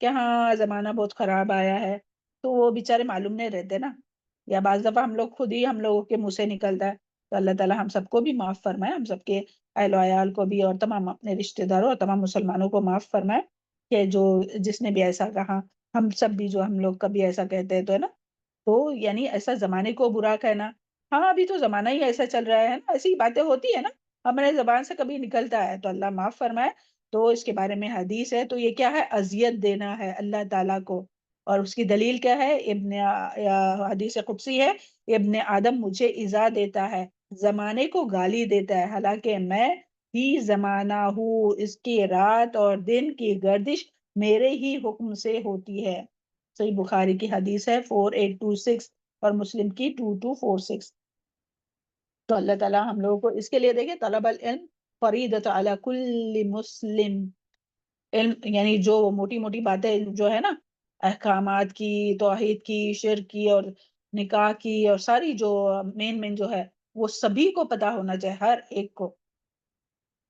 کہ ہاں زمانہ بہت خراب آیا ہے، تو وہ بیچارے معلوم نہیں رہتے نا، یا بعض دفعہ ہم لوگ خود ہی ہم لوگوں کے منہ سے نکلتا ہے. تو اللہ تعالیٰ ہم سب کو بھی معاف فرمائے، ہم سب کے اہل و عیال کو بھی، اور تمام اپنے رشتہ داروں اور تمام مسلمانوں کو معاف فرمائے کہ جس نے بھی ایسا کہا. ہم سب بھی جو ہم لوگ کبھی ایسا کہتے ہیں تو ہے نا، تو یعنی ایسا زمانے کو برا کہنا، ہاں ابھی تو زمانہ ہی ایسا چل رہا ہے نا، ایسی باتیں ہوتی ہے نا، ہمارے زبان سے کبھی نکلتا ہے، تو اللہ معاف فرمائے. تو اس کے بارے میں حدیث ہے، تو یہ کیا ہے؟ اذیت دینا ہے اللہ تعالیٰ کو. اور اس کی دلیل کیا ہے؟ حدیث قدسی ہے، ابن آدم مجھے ایذا دیتا ہے، زمانے کو گالی دیتا ہے، حالانکہ میں ہی زمانہ ہوں، اس کی رات اور دن کی گردش میرے ہی حکم سے ہوتی ہے. صحیح بخاری کی حدیث ہے 4826 اور مسلم کی 2246. تو اللہ تعالیٰ ہم لوگوں کو اس کے لیے دیکھیں، طلب العلم فریضۃ علی کل مسلم. علم یعنی جو موٹی موٹی باتیں جو ہے نا، احکامات کی، توحید کی، شرک کی، اور نکاح کی، اور ساری جو مین مین جو ہے، وہ سبھی کو پتا ہونا چاہیے، ہر ایک کو،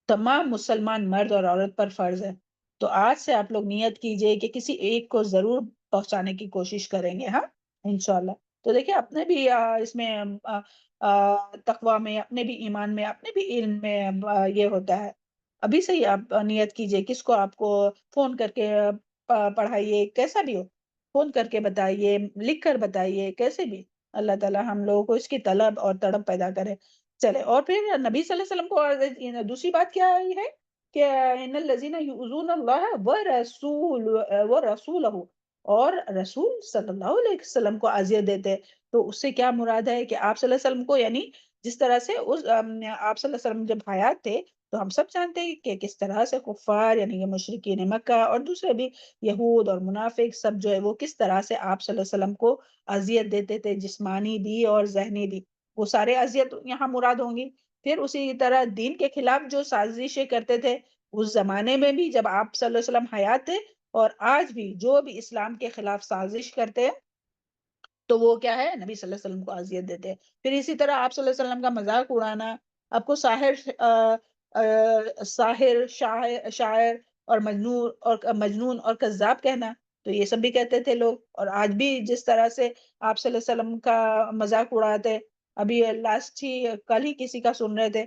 تمام مسلمان مرد اور عورت پر فرض ہے. تو آج سے آپ لوگ نیت کیجئے کہ کسی ایک کو ضرور پہنچانے کی کوشش کریں گے، ہاں انشاءاللہ. تو دیکھیں اپنے بھی اس میں تقوی میں، اپنے بھی ایمان میں، اپنے بھی علم میں یہ ہوتا ہے. ابھی سے ہی آپ نیت کیجئے، کس کو آپ کو فون کر کے پڑھائیے، کیسا بھی ہو، فون کر کے بتائیے، لکھ کر بتائیے، کیسے بھی. اللہ تعالیٰ ہم لوگوں کو اس کی طلب اور تڑپ پیدا کرے. چلے، اور پھر نبی صلی اللہ علیہ وسلم کو دوسری بات کیا ہے کہ ان الذین یؤذون اللہ ورسولہ، اور رسول صلی اللہ علیہ وسلم کو اذیت دیتے. تو اس سے کیا مراد ہے کہ آپ صلی اللہ علیہ وسلم کو، یعنی جس طرح سے آپ صلی اللہ علیہ وسلم جب حیات تھے تو ہم سب جانتے ہیں کہ کس طرح سے کفار، یعنی یہ مشرکین مکہ اور دوسرے بھی یہود اور منافق سب جو ہے، وہ کس طرح سے آپ صلی اللہ علیہ وسلم کو اذیت دیتے تھے، جسمانی بھی اور ذہنی بھی. وہ سارے اذیت یہاں مراد ہوں گی. پھر اسی طرح دین کے خلاف جو سازشیں کرتے تھے اس زمانے میں بھی جب آپ صلی اللہ علیہ وسلم حیات تھے، اور آج بھی جو بھی اسلام کے خلاف سازش کرتے ہیں تو وہ کیا ہے؟ نبی صلی اللہ علیہ وسلم کو اذیت دیتے ہیں. پھر اسی طرح آپ صلی اللہ علیہ وسلم کا مذاق اڑانا، آپ کو ساحر، شاعر اور مجنون اور کذاب کہنا، تو یہ سب بھی کہتے تھے لوگ. اور آج بھی جس طرح سے آپ صلی اللہ علیہ وسلم کا مذاق اڑاتے، ابھی لاسٹ ہی کل ہی کسی کا سن رہے تھے،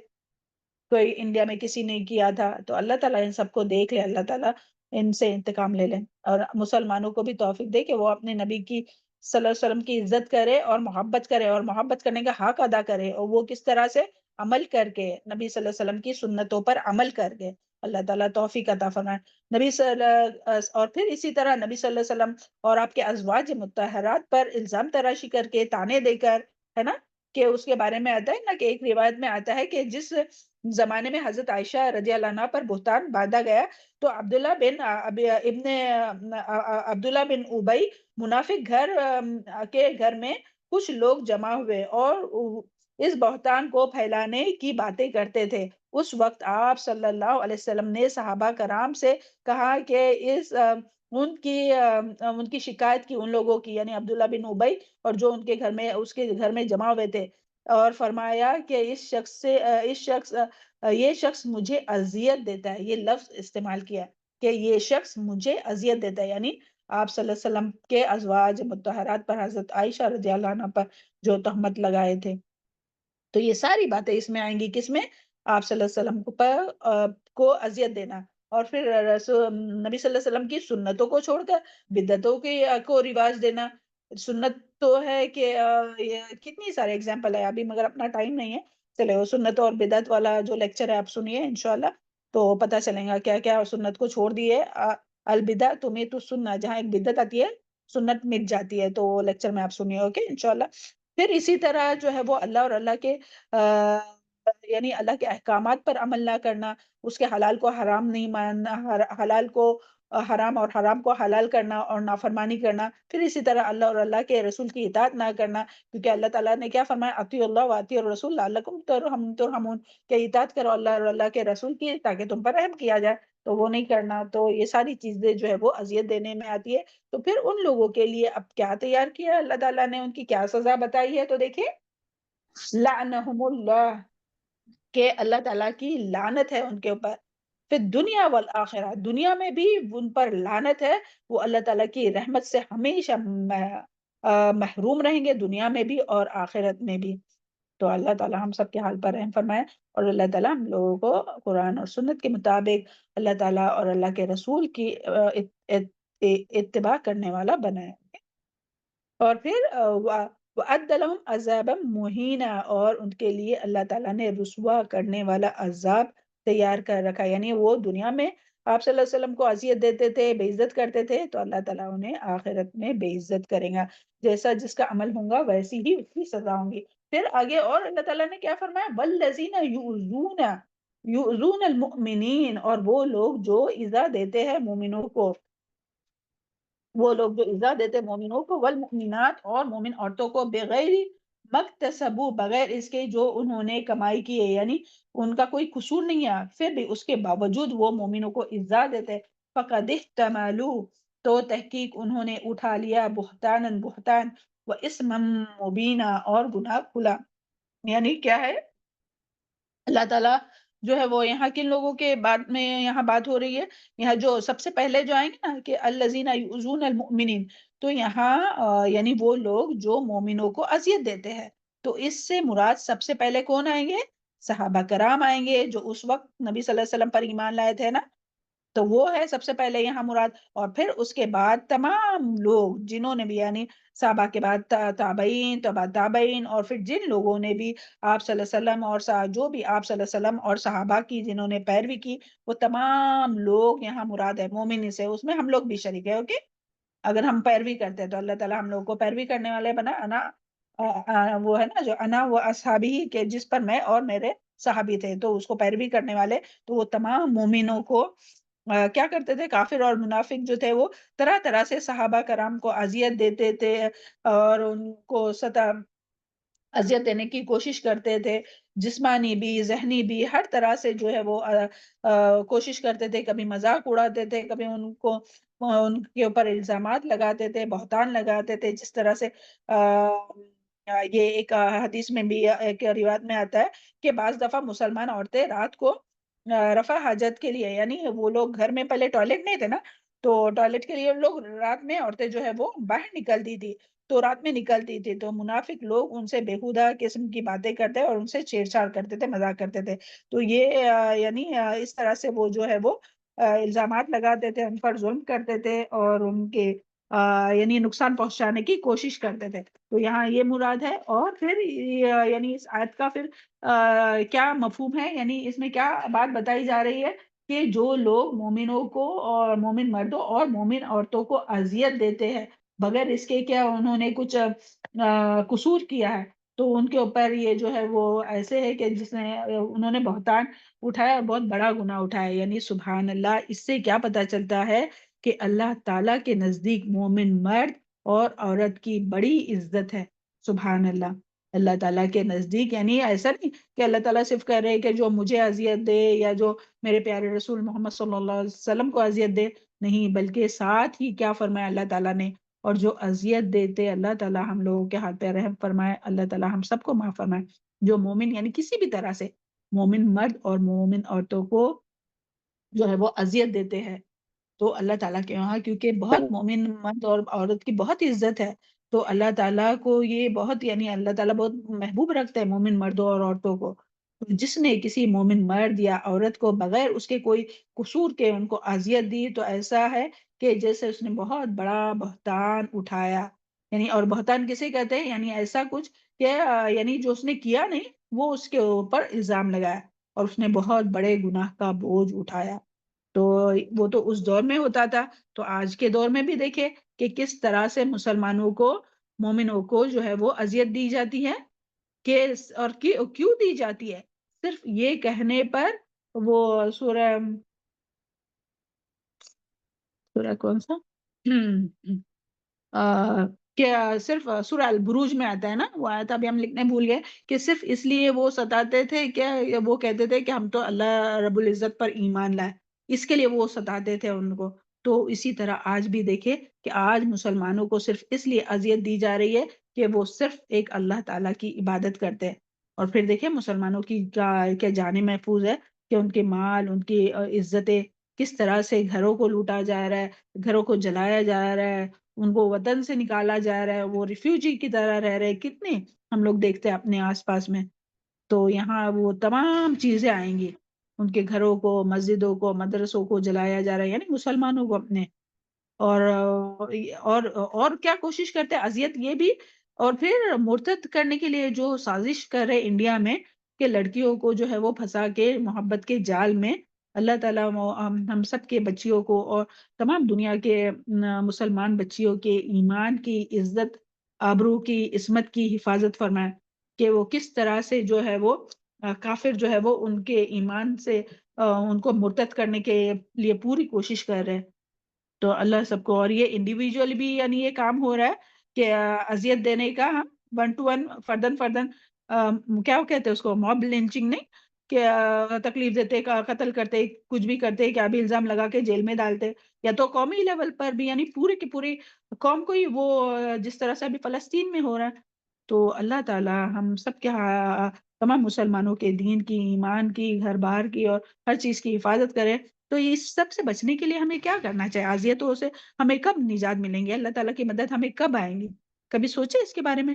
کوئی انڈیا میں کسی نے کیا تھا. تو اللہ تعالیٰ ان سب کو دیکھ لے، اللہ تعالیٰ ان سے انتقام لے لیں، اور مسلمانوں کو بھی توفیق دے کہ وہ اپنے نبی کی صلی اللہ علیہ وسلم کی عزت کرے اور محبت کرے، اور محبت کرنے کا حق ادا کرے، اور وہ کس طرح سے عمل کر کے، نبی صلی اللہ علیہ وسلم کی سنتوں پر عمل کر کے. اللہ تعالیٰ توفیق عطا فرمائے. اور پھر اسی طرح نبی صلی اللہ علیہ وسلم اور آپ کے ازواج مطہرات پر الزام تراشی کر کے، تانے دے کر، ہے نا، کہ اس کے بارے میں آتا ہے نا کہ ایک روایت میں آتا ہے کہ جس زمانے میں حضرت عائشہ رضی اللہ عنہا پر بہتان باندھا گیا، تو عبداللہ بن ابی منافق گھر میں کچھ لوگ جمع ہوئے اور اس بہتان کو پھیلانے کی باتیں کرتے تھے. اس وقت آپ صلی اللہ علیہ وسلم نے صحابہ کرام سے کہا کہ ان کی شکایت کی ان لوگوں کی، یعنی عبداللہ بن ابی اور جو اس کے گھر میں جمع ہوئے تھے، اور فرمایا کہ یہ شخص مجھے اذیت دیتا ہے. یہ لفظ استعمال کیا کہ یہ شخص مجھے اذیت دیتا ہے، یعنی آپ صلی اللہ علیہ وسلم کے ازواج مطہرات پر، حضرت عائشہ رضی اللہ عنہا پر جو تہمت لگائے تھے. تو یہ ساری باتیں اس میں آئیں گی، کس میں؟ آپ صلی اللہ علیہ وسلم کو اذیت دینا. اور پھر نبی صلی اللہ علیہ وسلم کی سنتوں کو چھوڑ کر بدعتوں کو رواج دینا. سنت تو ہے کہ یہ کتنی سارے اگزامپل ہے ابھی، مگر اپنا ٹائم نہیں ہے. چلے وہ سنت اور بدعت والا جو لیکچر ہے آپ سنیے انشاءاللہ، تو پتہ چلے گا کیا کیا سنت کو چھوڑ دیے. البدع تمیت السنہ، جہاں ایک بدعت آتی ہے سنت مٹ جاتی ہے. تو وہ لیکچر میں آپ سنیے، اوکے انشاءاللہ. پھر اسی طرح جو ہے وہ اللہ اور اللہ کے یعنی اللہ کے احکامات پر عمل نہ کرنا، اس کے حلال کو حرام نہیں ماننا، حلال کو حرام اور حرام کو حلال کرنا اور نافرمانی کرنا. پھر اسی طرح اللہ اور اللہ کے رسول کی اطاعت نہ کرنا، کیونکہ اللہ تعالیٰ نے کیا فرمایا؟ اطیعوا اللہ واطیعوا الرسول لعلکم ترحمون، کہ اطاعت کرو اللہ اور اللہ کے رسول کی تاکہ تم پر رحم کیا جائے. تو وہ نہیں کرنا. تو یہ ساری چیزیں جو ہے وہ اذیت دینے میں آتی ہے. تو پھر ان لوگوں کے لیے اب کیا تیار کیا اللہ تعالیٰ نے، ان کی کیا سزا بتائی ہے؟ تو دیکھیں، لعنہم اللہ، کہ اللہ تعالیٰ کی لعنت ہے ان کے اوپر. پھر دنیا والآخرہ، دنیا میں بھی ان پر لعنت ہے، وہ اللہ تعالیٰ کی رحمت سے ہمیشہ محروم رہیں گے، دنیا میں بھی اور آخرت میں بھی۔ تو اللہ تعالیٰ ہم سب کے حال پر رحم فرمائے، اور اللہ تعالیٰ ہم لوگوں کو قرآن اور سنت کے مطابق اللہ تعالیٰ اور اللہ کے رسول کی اتباع کرنے والا بنائے۔ اور پھر وَأَعَدَّ لَهُمْ عَذَابًا مُهِينًا، اور ان کے لیے اللہ تعالیٰ نے رسوا کرنے والا عذاب تیار کر رکھا، یعنی وہ دنیا میں آپ صلی اللہ علیہ وسلم کو اذیت دیتے تھے، بے عزت کرتے تھے، تو اللہ تعالیٰ انہیں آخرت میں بے عزت کرے گا، جیسا جس کا عمل ہوگا ویسی ہی اس کی سزا ہوں گی۔ پھر آگے اور اللہ تعالیٰ نے کیا فرمایا، وَالَّذِينَ يُؤْذُونَ الْمُؤْمِنِينَ، اور وہ لوگ جو ایذا دیتے ہیں مومنوں کو، وہ لوگ جو ایذا دیتے مومنوں کو، والمؤمنات، اور مومن عورتوں کو، بغیر مکتسبو، بغیر اس کے جو انہوں نے کمائی کی ہے، یعنی ان کا کوئی قصور نہیں ہے، پھر بھی اس کے باوجود وہ مومنوں کو ایذا دیتے، فقد احتملوا، تو تحقیق انہوں نے اٹھا لیا، بہتانن، بہتان، و اسما مبینہ، اور گناہ کھلا۔ یعنی کیا ہے، اللہ تعالیٰ جو ہے وہ یہاں کن لوگوں کے بات میں یہاں بات ہو رہی ہے، یہاں جو سب سے پہلے جو آئیں گے نا کہ الذین یؤذون المؤمنین، تو یہاں یعنی وہ لوگ جو مومنوں کو اذیت دیتے ہیں، تو اس سے مراد سب سے پہلے کون آئیں گے، صحابہ کرام آئیں گے، جو اس وقت نبی صلی اللہ علیہ وسلم پر ایمان لائے تھے نا، تو وہ ہے سب سے پہلے یہاں مراد، اور پھر اس کے بعد تمام لوگ جنہوں نے بھی، یعنی صحابہ کے بعد تابعین، تبع تابعین، اور پھر جن لوگوں نے بھی آپ صلی اللہ علیہ وسلم اور جو بھی آپ صلی اللہ علیہ وسلم اور صحابہ کی جنہوں نے پیروی کی، وہ تمام لوگ یہاں مراد ہے، مومن سے، اس میں ہم لوگ بھی شریک ہے، اوکے۔ اگر ہم پیروی کرتے ہیں تو اللہ تعالیٰ ہم لوگوں کو پیروی کرنے والے بنا، وہ ہے نا جو انا وہ اصحابی، کہ جس پر میں اور میرے صحابی تھے، تو اس کو پیروی کرنے والے، تو وہ تمام مومنوں کو کیا کرتے تھے، کافر اور منافق جو تھے وہ طرح طرح سے صحابہ کرام کو اذیت دیتے تھے، اور ان کو اذیت دینے کی کوشش کرتے تھے، جسمانی بھی، ذہنی بھی، ہر طرح سے جو ہے وہ کوشش کرتے تھے، کبھی مذاق اڑاتے تھے، کبھی ان کو ان کے اوپر الزامات لگاتے تھے، بہتان لگاتے تھے، جس طرح سے یہ ایک حدیث میں بھی، ایک روایت میں آتا ہے کہ بعض دفعہ مسلمان عورتیں رات کو رفع حاجت کے لیے، یعنی وہ لوگ گھر میں پہلے ٹوائلٹ نہیں تھے نا، تو ٹوائلٹ کے لیے لوگ رات میں عورتیں جو ہے وہ باہر نکلتی تھی، تو رات میں نکلتی تھی، تو منافق لوگ ان سے بےہودہ قسم کی باتیں کرتے اور ان سے چھیڑ چھاڑ کرتے تھے، مذاق کرتے تھے، تو یہ یعنی اس طرح سے وہ جو ہے وہ الزامات لگاتے تھے، ان پر ظلم کرتے تھے، اور ان کے یعنی نقصان پہنچانے کی کوشش کرتے تھے، تو یہاں یہ مراد ہے۔ اور پھر یعنی اس آیت کا پھر کیا مفہوم ہے، یعنی اس میں کیا بات بتائی جا رہی ہے، کہ جو لوگ مومنوں کو اور مومن مردوں اور مومن عورتوں کو اذیت دیتے ہیں بغیر اس کے کیا انہوں نے کچھ قصور کیا ہے، تو ان کے اوپر یہ جو ہے وہ ایسے ہے کہ جس نے انہوں نے بہتان اٹھایا، بہت بڑا گناہ اٹھایا، یعنی سبحان اللہ، اس سے کیا پتہ چلتا ہے کہ اللہ تعالیٰ کے نزدیک مومن مرد اور عورت کی بڑی عزت ہے، سبحان اللہ۔ اللہ تعالیٰ کے نزدیک یعنی ایسا نہیں کہ اللہ تعالیٰ صرف کہہ رہے کہ جو مجھے اذیت دے یا جو میرے پیارے رسول محمد صلی اللہ علیہ وسلم کو اذیت دے، نہیں، بلکہ ساتھ ہی کیا فرمایا اللہ تعالیٰ نے، اور جو اذیت دیتے اللہ تعالیٰ ہم لوگوں کے ہاتھ پہ رحم فرمائے، اللہ تعالیٰ ہم سب کو معاف فرمائے، جو مومن یعنی کسی بھی طرح سے مومن مرد اور مومن عورتوں کو جو ہے وہ اذیت دیتے ہیں، تو اللہ تعالیٰ کے وہاں کیونکہ بہت مومن مرد اور عورت کی بہت عزت ہے، تو اللہ تعالیٰ کو یہ بہت، یعنی اللہ تعالیٰ بہت محبوب رکھتے ہیں مومن مردوں اور عورتوں کو، تو جس نے کسی مومن مرد یا عورت کو بغیر اس کے کوئی قصور کے ان کو اذیت دی، تو ایسا ہے کہ جیسے اس نے بہت بڑا بہتان اٹھایا، یعنی اور بہتان کسے کہتے ہیں، یعنی ایسا کچھ کہ یعنی جو اس نے کیا نہیں، وہ اس کے اوپر الزام لگایا، اور اس نے بہت بڑے گناہ کا بوجھ اٹھایا، تو وہ تو اس دور میں ہوتا تھا، تو آج کے دور میں بھی دیکھیں کہ کس طرح سے مسلمانوں کو، مومنوں کو جو ہے وہ اذیت دی جاتی ہے، کہ اور کیوں دی جاتی ہے، صرف یہ کہنے پر، وہ سورہ سورہ کون سا، کہ صرف سورہ البروج میں آتا ہے نا، وہ آیت ابھی ہم لکھنے بھول گئے، کہ صرف اس لیے وہ ستاتے تھے کہ وہ کہتے تھے کہ ہم تو اللہ رب العزت پر ایمان لائے، اس کے لیے وہ ستاتے تھے ان کو، تو اسی طرح آج بھی دیکھیں کہ آج مسلمانوں کو صرف اس لیے اذیت دی جا رہی ہے کہ وہ صرف ایک اللہ تعالیٰ کی عبادت کرتے ہیں، اور پھر دیکھیں مسلمانوں کی کیا جانیں محفوظ ہے کہ ان کے مال، ان کی عزتیں کس طرح سے گھروں کو لوٹا جا رہا ہے، گھروں کو جلایا جا رہا ہے، ان کو وطن سے نکالا جا رہا ہے، وہ ریفیوجی کی طرح رہ رہے، کتنے ہم لوگ دیکھتے ہیں اپنے آس پاس میں. تو یہاں وہ تمام چیزیں آئیں گی، ان کے گھروں کو، مسجدوں کو، مدرسوں کو جلایا جا رہا ہے، یعنی مسلمانوں کو اپنے. اور اور کیا کوشش کرتے ہیں، اذیت یہ بھی، اور پھر مرتد کرنے کے لیے جو سازش کر رہے انڈیا میں کہ لڑکیوں کو جو ہے وہ پھنسا کے محبت کے جال میں. اللہ تعالیٰ ہم سب کے بچیوں کو اور تمام دنیا کے مسلمان بچیوں کے ایمان کی، عزت آبرو کی، عصمت کی حفاظت فرمائے، کہ وہ کس طرح سے جو ہے وہ کافر جو ہے وہ ان کے ایمان سے ان کو مرتد کرنے کے لیے پوری کوشش کر رہے ہیں. تو اللہ سب کو، اور یہ انڈیویجول بھی یعنی یہ کام ہو رہا ہے کہ اذیت دینے کا، ہم 1 to 1 فردن فردن کیا کہتے ہیں اس کو، موب لنچنگ نہیں، کہ تکلیف دیتے، قتل کرتے، کچھ بھی کرتے، کیا بھی الزام لگا کے جیل میں ڈالتے، یا تو قومی لیول پر بھی، یعنی پوری کی پوری قوم کو ہی وہ جس طرح سے ابھی فلسطین میں ہو رہا ہے. تو اللہ تعالی ہم سب کے تمام مسلمانوں کے دین کی، ایمان کی، گھر بار کی اور ہر چیز کی حفاظت کرے. تو اس سب سے بچنے کے لیے ہمیں کیا کرنا چاہیے، اذیتوں سے ہمیں کب نجات ملیں گے، اللہ تعالیٰ کی مدد ہمیں کب آئیں گی؟ کبھی سوچے اس کے بارے میں؟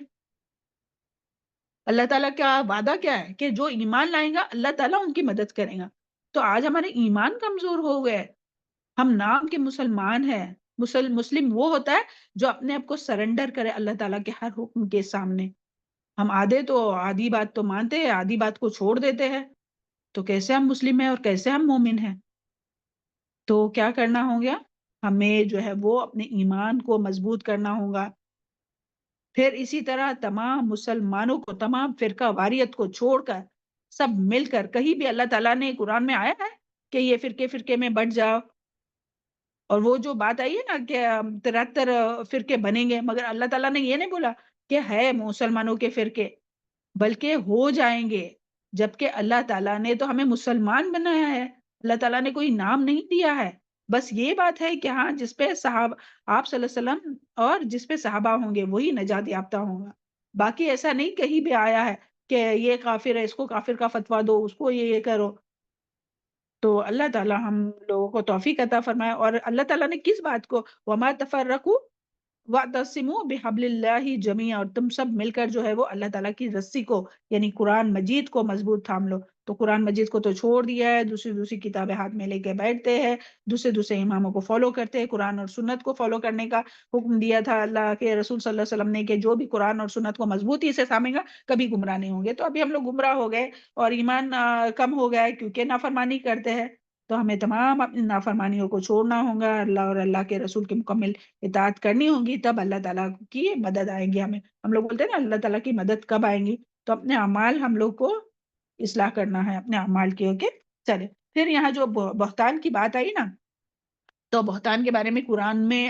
اللہ تعالیٰ کا وعدہ کیا ہے کہ جو ایمان لائیں گا اللہ تعالیٰ ان کی مدد کرے گا. تو آج ہمارے ایمان کمزور ہو گئے، ہم نام کے مسلمان ہیں. مسلم وہ ہوتا ہے جو اپنے آپ کو سرنڈر کرے اللہ تعالیٰ کے ہر حکم کے سامنے. ہم آدھی بات تو مانتے ہیں، آدھی بات کو چھوڑ دیتے ہیں. تو کیسے ہم مسلم ہیں اور کیسے ہم مومن ہیں؟ تو کیا کرنا ہوگا، ہمیں جو ہے وہ اپنے ایمان کو مضبوط کرنا ہوگا. پھر اسی طرح تمام مسلمانوں کو، تمام فرقہ واریت کو چھوڑ کر سب مل کر، کہیں بھی اللہ تعالیٰ نے قرآن میں آیا ہے کہ یہ فرقے فرقے میں بٹ جاؤ؟ اور وہ جو بات آئی ہے نا کہ 73 فرقے بنیں گے، مگر اللہ تعالیٰ نے یہ نہیں بولا کہ ہے مسلمانوں کے فرقے، بلکہ ہو جائیں گے. جبکہ اللہ تعالیٰ نے تو ہمیں مسلمان بنایا ہے، اللہ تعالیٰ نے کوئی نام نہیں دیا ہے. بس یہ بات ہے کہ ہاں جس پہ آپ صلی اللہ علیہ وسلم اور جس پہ صحابہ ہوں گے وہی نجات یافتہ ہوں گا. باقی ایسا نہیں کہیں بھی آیا ہے کہ یہ کافر ہے، اس کو کافر کا فتویٰ دو، اس کو یہ کرو. تو اللہ تعالیٰ ہم لوگوں کو توفیق عطا فرمائے. اور اللہ تعالیٰ نے کس بات کو، وَمَا تَفَرَّقُوا وَاعْتَصِمُوا بِحَبْلِ اللَّهِ جَمِيعًا، اور تم سب مل کر جو ہے وہ اللہ تعالیٰ کی رسی کو، یعنی قرآن مجید کو مضبوط تھام لو. تو قرآن مجید کو تو چھوڑ دیا ہے، دوسری دوسری کتابیں ہاتھ میں لے کے بیٹھتے ہیں، دوسرے اماموں کو فالو کرتے ہیں. قرآن اور سنت کو فالو کرنے کا حکم دیا تھا اللہ کے رسول صلی اللہ علیہ وسلم نے کہ جو بھی قرآن اور سنت کو مضبوطی سے تھامے گا کبھی گمراہ نہیں ہوں گے. تو ابھی ہم لوگ گمراہ ہو گئے اور ایمان کم ہو گیا ہے کیونکہ نافرمانی کرتے ہیں. تو ہمیں تمام اپنی نافرمانیوں کو چھوڑنا ہوگا، اللہ اور اللہ کے رسول کی مکمل اطاعت کرنی ہوگی، تب اللہ تعالیٰ کی مدد آئیں گی ہمیں. ہم لوگ بولتے ہیں نا اللہ تعالیٰ کی مدد کب آئیں گی؟ تو اپنے اعمال ہم لوگ کو اصلاح کرنا ہے، اپنے اعمال کی. اوکے چلے. پھر یہاں جو بہتان کی بات آئی نا، تو بہتان کے بارے میں قرآن میں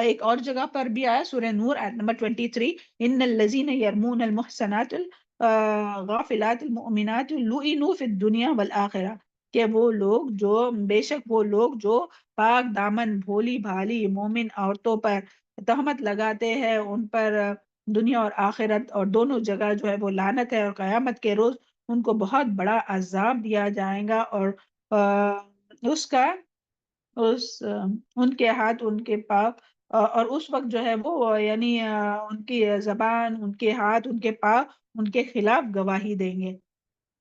ایک اور جگہ پر بھی آیا، سورہ نور آیت نمبر 23، ان الذین یرمون المحصنات الغافلات المؤمنات لعنوا فی الدنیا والآخرہ، کہ وہ لوگ جو، بے شک وہ لوگ جو پاک دامن بھولی بھالی مومن عورتوں پر تہمت لگاتے ہیں، ان پر دنیا اور آخرت اور دونوں جگہ جو ہے وہ لعنت ہے، اور قیامت کے روز ان کو بہت بڑا عذاب دیا جائے گا. اور اس کا ان کے ہاتھ، ان کے پاؤں، اور اس وقت جو ہے وہ یعنی ان کی زبان، ان کے ہاتھ، ان کے پاؤں ان کے خلاف گواہی دیں گے.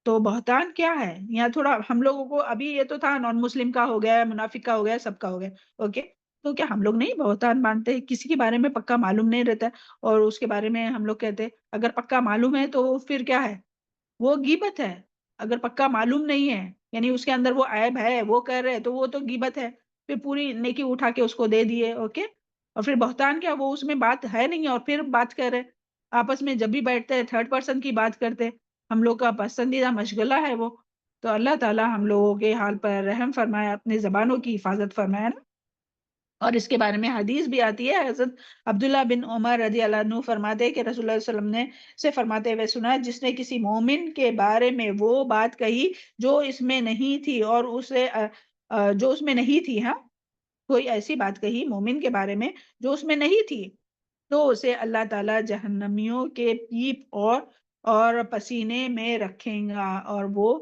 تو بہتان کیا ہے؟ یہاں تھوڑا ہم لوگوں کو، ابھی یہ تو تھا نان مسلم کا ہو گیا، منافق کا ہو گیا، سب کا ہو گیا. اوکے، تو کیا ہم لوگ نہیں بہتان مانتے؟ کسی کے بارے میں پکا معلوم نہیں رہتا اور اس کے بارے میں ہم لوگ کہتے اگر پکا معلوم ہے تو پھر کیا ہے؟ وہ غیبت ہے. اگر پکا معلوم نہیں ہے یعنی اس کے اندر وہ عیب ہے، وہ کر رہے تو وہ تو غیبت ہے. پھر پوری نیکی اٹھا کے اس کو دے دیے. اوکے. اور پھر بہتان کیا، وہ اس میں بات ہے نہیں اور پھر بات کر رہے. آپس میں جب بھی بیٹھتے ہیں تھرڈ پرسن کی بات کرتے. ہم لوگ کا پسندیدہ مشغلہ ہے وہ. تو اللہ تعالی ہم لوگوں کے حال پر رحم فرمائے، اپنے زبانوں کی حفاظت فرمائے نا. اور اس کے بارے میں حدیث بھی آتی ہے، حضرت عبداللہ بن عمر رضی اللہ عنہ فرماتے ہیں کہ رسول اللہ صلی اللہ علیہ وسلم نے سے فرماتے ہوئے سنا، جس نے کسی مومن کے بارے میں وہ بات کہی جو اس میں نہیں تھی، اور اسے جو اس میں نہیں تھی، ہاں کوئی ایسی بات کہی مومن کے بارے میں جو اس میں نہیں تھی، تو اسے اللہ تعالیٰ جہنمیوں کے پیپ اور پسینے میں رکھیں گا، اور وہ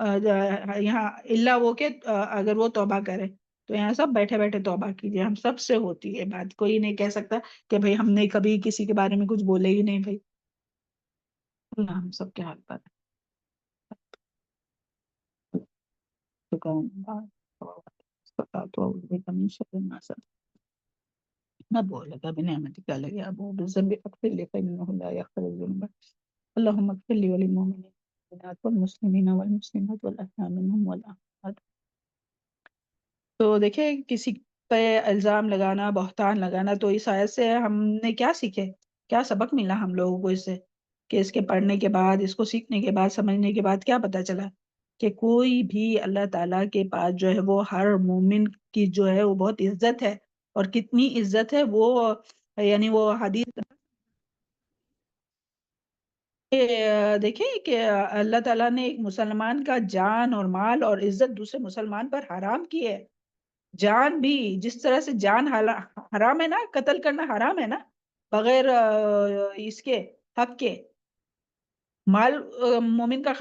یہاں الا وہ کہ اگر وہ توبہ کرے، تو یہاں سب بیٹھے بیٹھے توبہ کیجیے. ہم سب سے ہوتی ہے بات، کوئی نہیں کہہ سکتا کہ بھئی ہم نے کبھی کسی کے بارے میں کچھ بولے ہی نہیں. بھائی اللہ ہم سب کے حال پر نبولك بنعمتك علي أبوء بذنبي فاغفر لي فإنه لا يغفر الذنوب. اللهم اغفر لي وللمؤمنين والمؤمنات والمسلمين والمسلمات والأحياء منهم والأموات. تو دیکھیں کسی پہ الزام لگانا، بہتان لگانا، تو اس آیت سے ہم نے کیا سیکھے، کیا سبق ملا ہم لوگوں کو اس سے، کہ اس کے پڑھنے کے بعد، اس کو سیکھنے کے بعد، سمجھنے کے بعد کیا پتا چلا کہ کوئی بھی اللہ تعالیٰ کے پاس جو ہے وہ ہر مومن کی جو ہے وہ بہت عزت ہے. اور کتنی عزت ہے وہ، یعنی وہ حدیث دیکھیں کہ اللہ تعالیٰ نے ایک مسلمان کا جان اور مال اور عزت دوسرے مسلمان پر حرام کی ہے. جان بھی جس طرح سے جان حرام ہے نا، قتل کرنا حرام ہے نا بغیر اس کے حق کے. مال مومن کا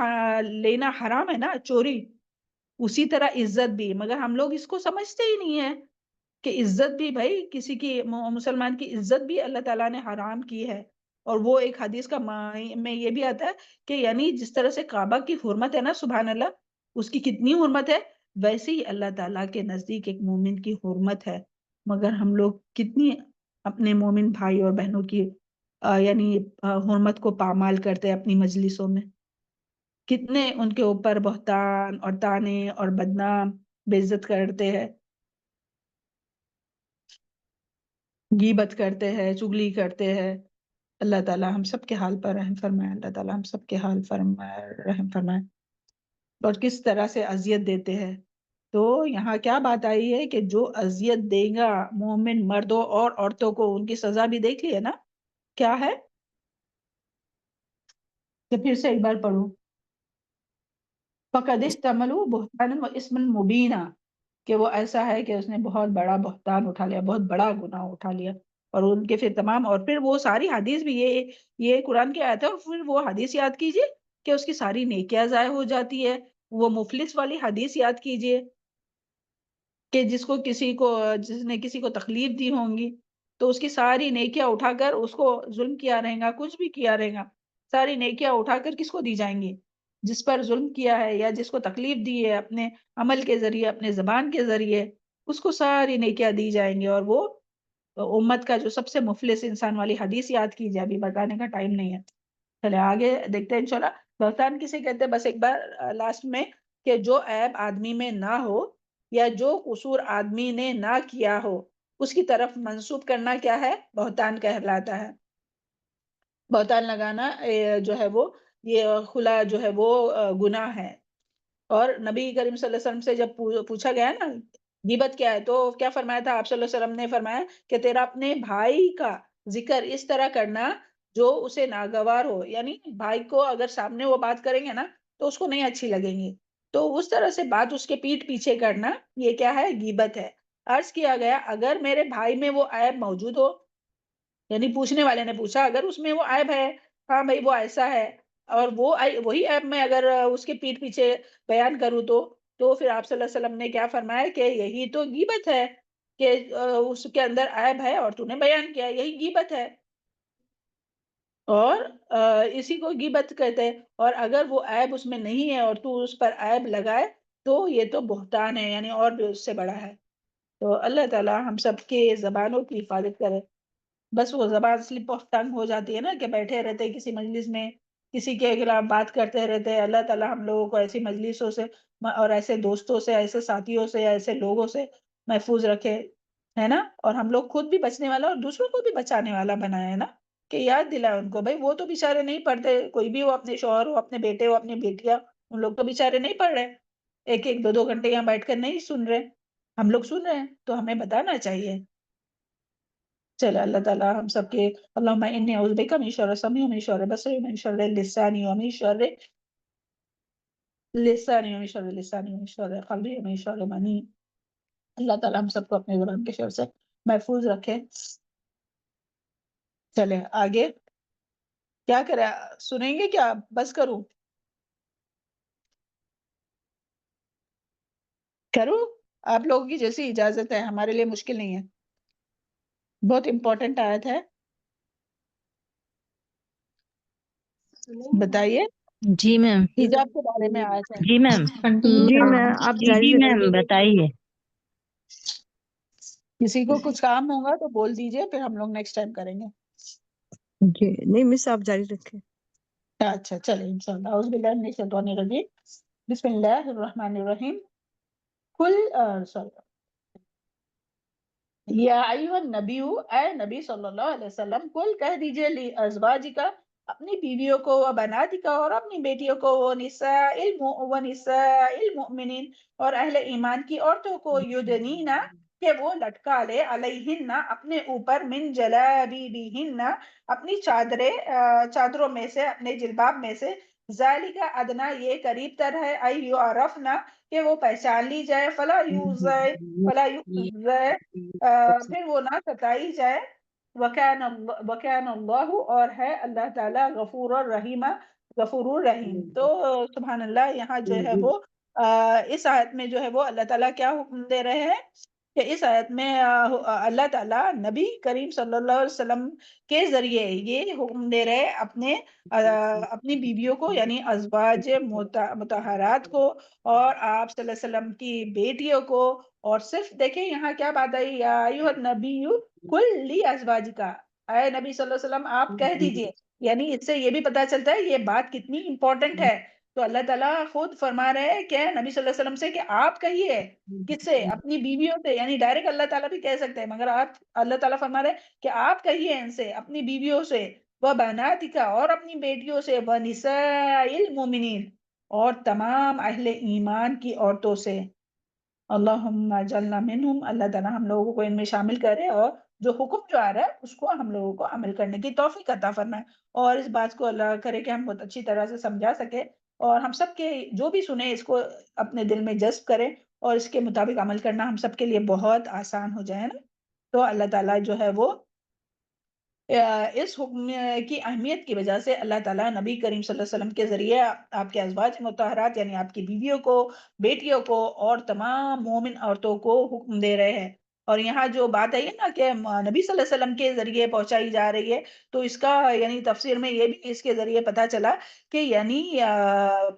لینا حرام ہے نا، چوری. اسی طرح عزت بھی، مگر ہم لوگ اس کو سمجھتے ہی نہیں ہے کہ عزت بھی، بھائی کسی کی، مسلمان کی عزت بھی اللہ تعالیٰ نے حرام کی ہے. اور وہ ایک حدیث کا میں یہ بھی آتا ہے کہ یعنی جس طرح سے کعبہ کی حرمت ہے نا، سبحان اللہ، اس کی کتنی حرمت ہے، ویسے ہی اللہ تعالیٰ کے نزدیک ایک مومن کی حرمت ہے. مگر ہم لوگ کتنی اپنے مومن بھائی اور بہنوں کی یعنی حرمت کو پامال کرتے ہیں اپنی مجلسوں میں. کتنے ان کے اوپر بہتان اور تانے اور بدنام بے عزت کرتے ہیں، غیبت کرتے ہیں، چغلی کرتے ہیں. اللہ تعالیٰ ہم سب کے حال پر رحم فرمائے. اللہ تعالیٰ ہم سب کے حال فرمائے، رحم فرمائے. اور کس طرح سے اذیت دیتے ہیں. تو یہاں کیا بات آئی ہے کہ جو اذیت دے گا مومن مردوں اور عورتوں کو، ان کی سزا بھی دیکھ لیے نا کیا ہے. تو پھر سے ایک بار پڑھوں. فَقَدِ اسْتَمَلُوا بُهْتَانًا وَإِثْمًا مُبِينًا، کہ وہ ایسا ہے کہ اس نے بہت بڑا بہتان اٹھا لیا، بہت بڑا گناہ اٹھا لیا. اور ان کے پھر تمام، اور پھر وہ ساری حدیث بھی، یہ قرآن کی آیت ہے، اور پھر وہ حدیث یاد کیجئے کہ اس کی ساری نیکیاں ضائع ہو جاتی ہے. وہ مفلس والی حدیث یاد کیجئے کہ جس نے کسی کو تکلیف دی ہوں گی، تو اس کی ساری نیکیاں اٹھا کر، اس کو ظلم کیا رہے گا، کچھ بھی کیا رہے گا، ساری نیکیاں اٹھا کر کس کو دی جائیں گی؟ جس پر ظلم کیا ہے یا جس کو تکلیف دی ہے اپنے عمل کے ذریعے، اپنے زبان کے ذریعے، اس کو ساری نیکیاں دی جائیں گی. اور وہ امت کا جو سب سے مفلس انسان والی حدیث یاد کیجیے، ابھی بتانے کا ٹائم نہیں ہے. چلے آگے دیکھتے ہیں انشاءاللہ. بہتان کسے کہتے ہیں؟ بس ایک بار لاسٹ میں، کہ جو عیب آدمی میں نہ ہو یا جو قصور آدمی نے نہ کیا ہو، اس کی طرف منسوب کرنا کیا ہے؟ بہتان کہلاتا ہے. بہتان لگانا جو ہے وہ، یہ کھلا جو ہے وہ گناہ ہے. اور نبی کریم صلی اللہ علیہ وسلم سے جب پوچھا گیا نا غیبت کیا ہے، تو کیا فرمایا تھا آپ صلی اللہ علیہ وسلم نے؟ فرمایا کہ تیرا اپنے بھائی کا ذکر اس طرح کرنا جو اسے ناگوار ہو. یعنی بھائی کو اگر سامنے وہ بات کریں گے نا تو اس کو نہیں اچھی لگیں گی، تو اس طرح سے بات اس کے پیٹھ پیچھے کرنا، یہ کیا ہے؟ غیبت ہے. عرض کیا گیا اگر میرے بھائی میں وہ عیب موجود ہو، یعنی پوچھنے والے نے پوچھا اگر اس میں وہ عیب ہے، ہاں بھائی وہ ایسا ہے، اور وہی عیب میں اگر اس کے پیٹھ پیچھے بیان کروں، تو پھر آپ صلی اللہ علیہ وسلم نے کیا فرمایا کہ یہی تو غیبت ہے، کہ اس کے اندر عیب ہے اور تو نے بیان کیا، یہی غیبت ہے. اور اسی کو غیبت کہتے ہیں. اور اگر وہ عیب اس میں نہیں ہے اور تو اس پر عیب لگائے، تو یہ تو بہتان ہے، یعنی اور بھی اس سے بڑا ہے. تو اللہ تعالی ہم سب کے زبانوں کی حفاظت کرے. بس وہ زبان سلپ آف ٹنگ ہو جاتی ہے نا، کہ بیٹھے رہتے کسی مجلس میں، کسی کے خلاف بات کرتے رہتے ہیں. اللہ تعالی ہم لوگوں کو ایسی مجلسوں سے اور ایسے دوستوں سے، ایسے ساتھیوں سے، ایسے لوگوں سے محفوظ رکھے، ہے نا. اور ہم لوگ خود بھی بچنے والا اور دوسروں کو بھی بچانے والا بنایا ہے نا، کہ یاد دلائے ان کو. بھائی وہ تو بیچارے نہیں پڑھتے، کوئی بھی ہو، اپنے شوہر ہو، اپنے بیٹے ہو، اپنی بیٹیاں، ان لوگ تو بیچارے نہیں پڑھ رہے، ایک ایک دو دو گھنٹے یہاں بیٹھ کر نہیں سن رہے. ہم لوگ سن رہے ہیں تو ہمیں بتانا چاہیے. چلے اللہ تعالی ہم سب کے، اللہم انی اعوذ بک من شر سمعی ومن شر بصری ومن شر لسانی ومن شر قلبی ومن شر منی. اللہ تعالی ہم سب کو اپنے زبان کے شر سے محفوظ رکھے. چلے آگے کیا کریں؟ سنیں گے کیا؟ بس کروں؟ کرو آپ لوگوں کی جیسی اجازت ہے، ہمارے لیے مشکل نہیں ہے، بہت امپورٹنٹ آیت ہے، بتائیے جی میم، حجاب کے بارے میں آیت ہے۔ جی میم، جی میں آپ جاری جی رکھیں۔ میم بتائیے۔ کسی کو کچھ کام ہوگا تو بول دیجئے، پھر ہم لوگ نیکسٹ ٹائم کریں گے۔ جی نہیں مس آپ جاری رکھیں۔ اچھا چلیں انشاءاللہ، اعوذ باللہ من الشیطان الرجیم، بسم اللہ الرحمن الرحیم، یا ایھا النبی، اے نبی صلی اللہ علیہ وسلم، کل کہہ دیجئے لی ازواجکا، اپنی بیویوں کو، و بناتکا، اور اپنی بیٹیوں کو، و نساء المؤمنین، اور اہل ایمان کی عورتوں کو، یدنینا، کہ وہ لٹکا لے، علیہن، اپنے اوپر، من جلابیبہن، اپنی چادروں میں سے، اپنے جلباب میں سے، ذالک ادنا، یہ قریب تر ہے، یعرفنا، کہ وہ پہچان لی جائے، فلا یؤذے، پھر وہ نہ ستائی جائے، وکان اللہ، اور ہے اللہ تعالیٰ، غفور الرحیم، غفور الرحیم۔ تو سبحان اللہ، یہاں جو ہے وہ اس آیت میں جو ہے وہ اللہ تعالیٰ کیا حکم دے رہے ہیں کہ اس آیت میں اللہ تعالیٰ نبی کریم صلی اللہ علیہ وسلم کے ذریعے یہ حکم دے رہے اپنی بیویوں کو، یعنی ازواج مطہرات کو، اور آپ صلی اللہ علیہ وسلم کی بیٹیوں کو، اور صرف دیکھیں یہاں کیا بات آئی، یا ایھا النبی کل لی ازواجکا، اے نبی صلی اللہ علیہ وسلم آپ کہہ دیجئے، یعنی اس سے یہ بھی پتا چلتا ہے یہ بات کتنی امپورٹنٹ ہے۔ تو اللہ تعالیٰ خود فرما رہے ہیں کہ نبی صلی اللہ علیہ وسلم سے کہ آپ کہیے، کس سے؟ اپنی بیویوں سے، یعنی ڈائریکٹ اللہ تعالیٰ بھی کہہ سکتے ہیں، مگر آپ، اللہ تعالیٰ فرما رہے ہیں کہ آپ کہیے ان سے، اپنی بیویوں سے، وبناتکا، اور اپنی بیٹیوں سے، ونساء المؤمنین، اور تمام اہل ایمان کی عورتوں سے۔ اللہم اجعلنا منہم، اللہ تعالیٰ ہم لوگوں کو ان میں شامل کرے، اور جو حکم جو آ رہا ہے اس کو ہم لوگوں کو عمل کرنے کی توفیق عطا فرمائے، اور اس بات کو اللہ کرے کہ ہم بہت اچھی طرح سے سمجھا سکے، اور ہم سب کے جو بھی سنے اس کو اپنے دل میں جذب کرے، اور اس کے مطابق عمل کرنا ہم سب کے لیے بہت آسان ہو جائے نا۔ تو اللہ تعالیٰ جو ہے وہ اس حکم کی اہمیت کی وجہ سے اللہ تعالیٰ نبی کریم صلی اللہ علیہ وسلم کے ذریعے آپ کے ازواج مطہرات، یعنی آپ کی بیویوں کو، بیٹیوں کو، اور تمام مومن عورتوں کو حکم دے رہے ہیں۔ اور یہاں جو بات ہے نا کہ نبی صلی اللہ علیہ وسلم کے ذریعے پہنچائی جا رہی ہے، تو اس کا یعنی تفسیر میں یہ بھی اس کے ذریعے پتا چلا کہ یعنی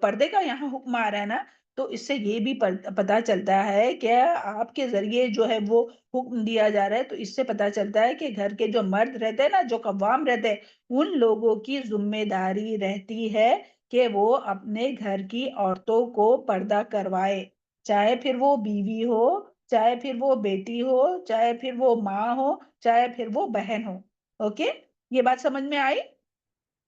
پردے کا یہاں حکم آ رہا ہے نا، تو اس سے یہ بھی پتا چلتا ہے کہ آپ کے ذریعے جو ہے وہ حکم دیا جا رہا ہے، تو اس سے پتا چلتا ہے کہ گھر کے جو مرد رہتے ہیں نا، جو قوام رہتے ہیں، ان لوگوں کی ذمہ داری رہتی ہے کہ وہ اپنے گھر کی عورتوں کو پردہ کروائے، چاہے پھر وہ بیوی ہو، چاہے پھر وہ بیٹی ہو، چاہے پھر وہ ماں ہو، چاہے پھر وہ بہن ہو۔ اوکے، یہ بات سمجھ میں آئی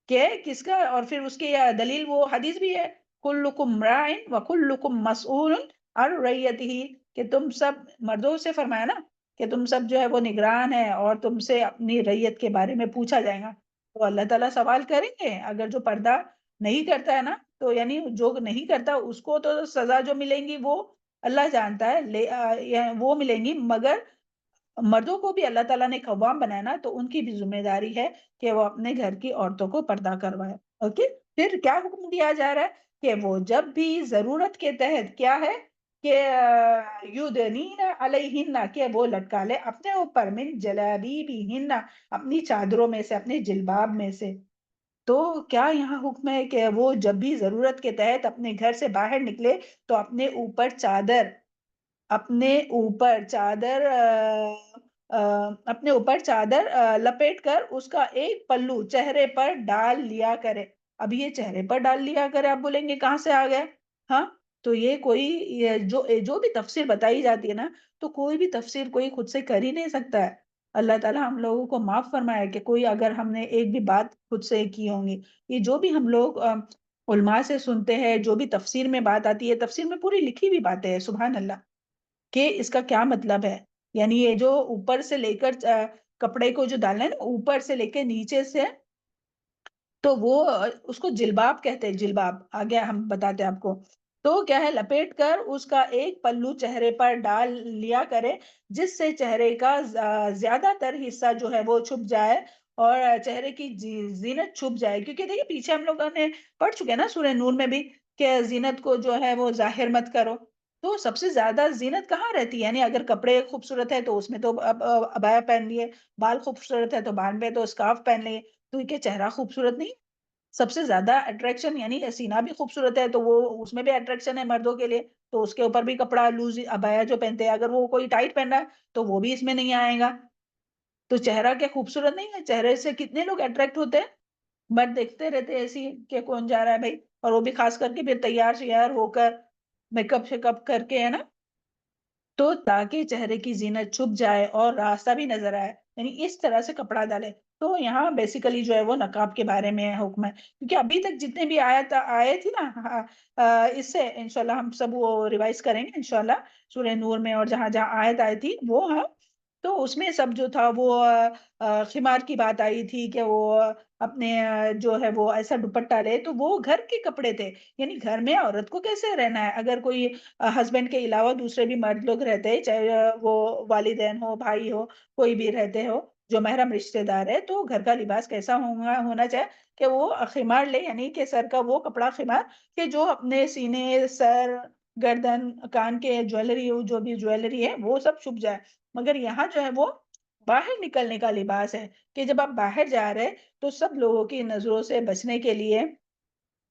کہ کس کا؟ اور پھر اس کی دلیل وہ حدیث بھی ہے، کلکم راع وکلکم مسئول عن رعیتہ، کہ تم سب، مردوں سے فرمایا نا کہ تم سب جو ہے وہ نگران ہے، اور تم سے اپنی رعیت کے بارے میں پوچھا جائے گا۔ تو اللہ تعالیٰ سوال کریں گے اگر جو پردہ نہیں کرتا ہے نا، تو یعنی جو نہیں کرتا اس کو تو سزا جو ملیں گی وہ اللہ جانتا ہے، وہ ملیں گی، مگر مردوں کو بھی اللہ تعالیٰ نے قوام بنایا نا، تو ان کی بھی ذمہ داری ہے کہ وہ اپنے گھر کی عورتوں کو پردہ کروائے۔ اوکے، پھر کیا حکم دیا جا رہا ہے کہ وہ جب بھی ضرورت کے تحت کیا ہے کہ یدنین علیہن، کہ وہ لٹکا لے اپنے اوپر، من جلابیبہن، اپنی چادروں میں سے، اپنے جلباب میں سے۔ تو کیا یہاں حکم ہے کہ وہ جب بھی ضرورت کے تحت اپنے گھر سے باہر نکلے تو اپنے اوپر چادر، اپنے اوپر چادر اپنے اوپر چادر لپیٹ کر اس کا ایک پلو چہرے پر ڈال لیا کرے۔ اب یہ چہرے پر ڈال لیا کرے، آپ بولیں گے کہاں سے آ گئے؟ ہاں، تو یہ کوئی جو بھی تفسیر بتائی جاتی ہے نا، تو کوئی بھی تفسیر کوئی خود سے کر ہی نہیں سکتا ہے۔ اللہ تعالیٰ ہم لوگوں کو معاف فرمائے کہ کوئی اگر ہم نے ایک بھی بات خود سے کی ہوں گی، یہ جو بھی ہم لوگ علماء سے سنتے ہیں، جو بھی تفسیر میں بات آتی ہے، تفسیر میں پوری لکھی ہوئی باتیں ہیں، سبحان اللہ، کہ اس کا کیا مطلب ہے۔ یعنی یہ جو اوپر سے لے کر کپڑے کو جو ڈالنا ہے نا، اوپر سے لے کے نیچے سے، تو وہ اس کو جلباب کہتے ہیں، جلباب آگے ہم بتاتے ہیں آپ کو۔ تو کیا ہے، لپیٹ کر اس کا ایک پلو چہرے پر ڈال لیا کرے، جس سے چہرے کا زیادہ تر حصہ جو ہے وہ چھپ جائے، اور چہرے کی زینت چھپ جائے، کیونکہ دیکھیے پیچھے ہم لوگوں نے پڑھ چکے ہیں نا سورہ نور میں بھی کہ زینت کو جو ہے وہ ظاہر مت کرو۔ تو سب سے زیادہ زینت کہاں رہتی ہے؟ یعنی اگر کپڑے خوبصورت ہے تو اس میں تو ابایا پہن لیے، بال خوبصورت ہے تو بال میں تو اسکارف پہن لیے، تو یہ چہرہ خوبصورت نہیں؟ سب سے زیادہ اٹریکشن یعنی سینہ بھی خوبصورت ہے تو وہ اس میں بھی اٹریکشن ہے مردوں کے لیے، تو اس کے اوپر بھی کپڑا لوز ابایا جو پہنتے ہیں، اگر وہ کوئی ٹائٹ پہن رہا ہے تو وہ بھی اس میں نہیں آئے گا۔ تو چہرہ کیا خوبصورت نہیں ہے؟ چہرے سے کتنے لوگ اٹریکٹ ہوتے ہیں، مرد دیکھتے رہتے ایسی کہ کون جا رہا ہے بھائی، اور وہ بھی خاص کر کے پھر تیار شیار ہو کر میک اپ شیک اپ کر کے، ہے نا، تو تاکہ چہرے کی زینت چھپ جائے اور راستہ بھی نظر آئے، یعنی اس طرح سے کپڑا ڈالے۔ تو یہاں بیسیکلی جو ہے وہ نقاب کے بارے میں حکم ہے، کیونکہ ابھی تک جتنے بھی آئے تھی نا، اس سے انشاءاللہ ہم سب وہ ریوائز کریں گے انشاءاللہ سورہ نور میں، اور جہاں جہاں آیت آئی تھی وہ، ہاں، تو اس میں سب جو تھا وہ خمار کی بات آئی تھی کہ وہ اپنے جو ہے وہ ایسا دوپٹہ لے، تو وہ گھر کے کپڑے تھے، یعنی گھر میں عورت کو کیسے رہنا ہے، اگر کوئی ہسبینڈ کے علاوہ دوسرے بھی مرد لوگ رہتے ہیں، چاہے وہ والدین ہو، بھائی ہو، کوئی بھی رہتے ہو جو محرم رشتے دار ہے، تو گھر کا لباس کیسا ہونا چاہے کہ وہ خمار لے، یعنی کہ سر کا وہ کپڑا خمار کہ جو اپنے سینے، سر، گردن، کان کے جویلری، جو بھی جویلری ہے وہ سب چھپ جائے۔ مگر یہاں جو ہے وہ باہر نکلنے کا لباس ہے کہ جب آپ باہر جا رہے تو سب لوگوں کی نظروں سے بچنے کے لیے،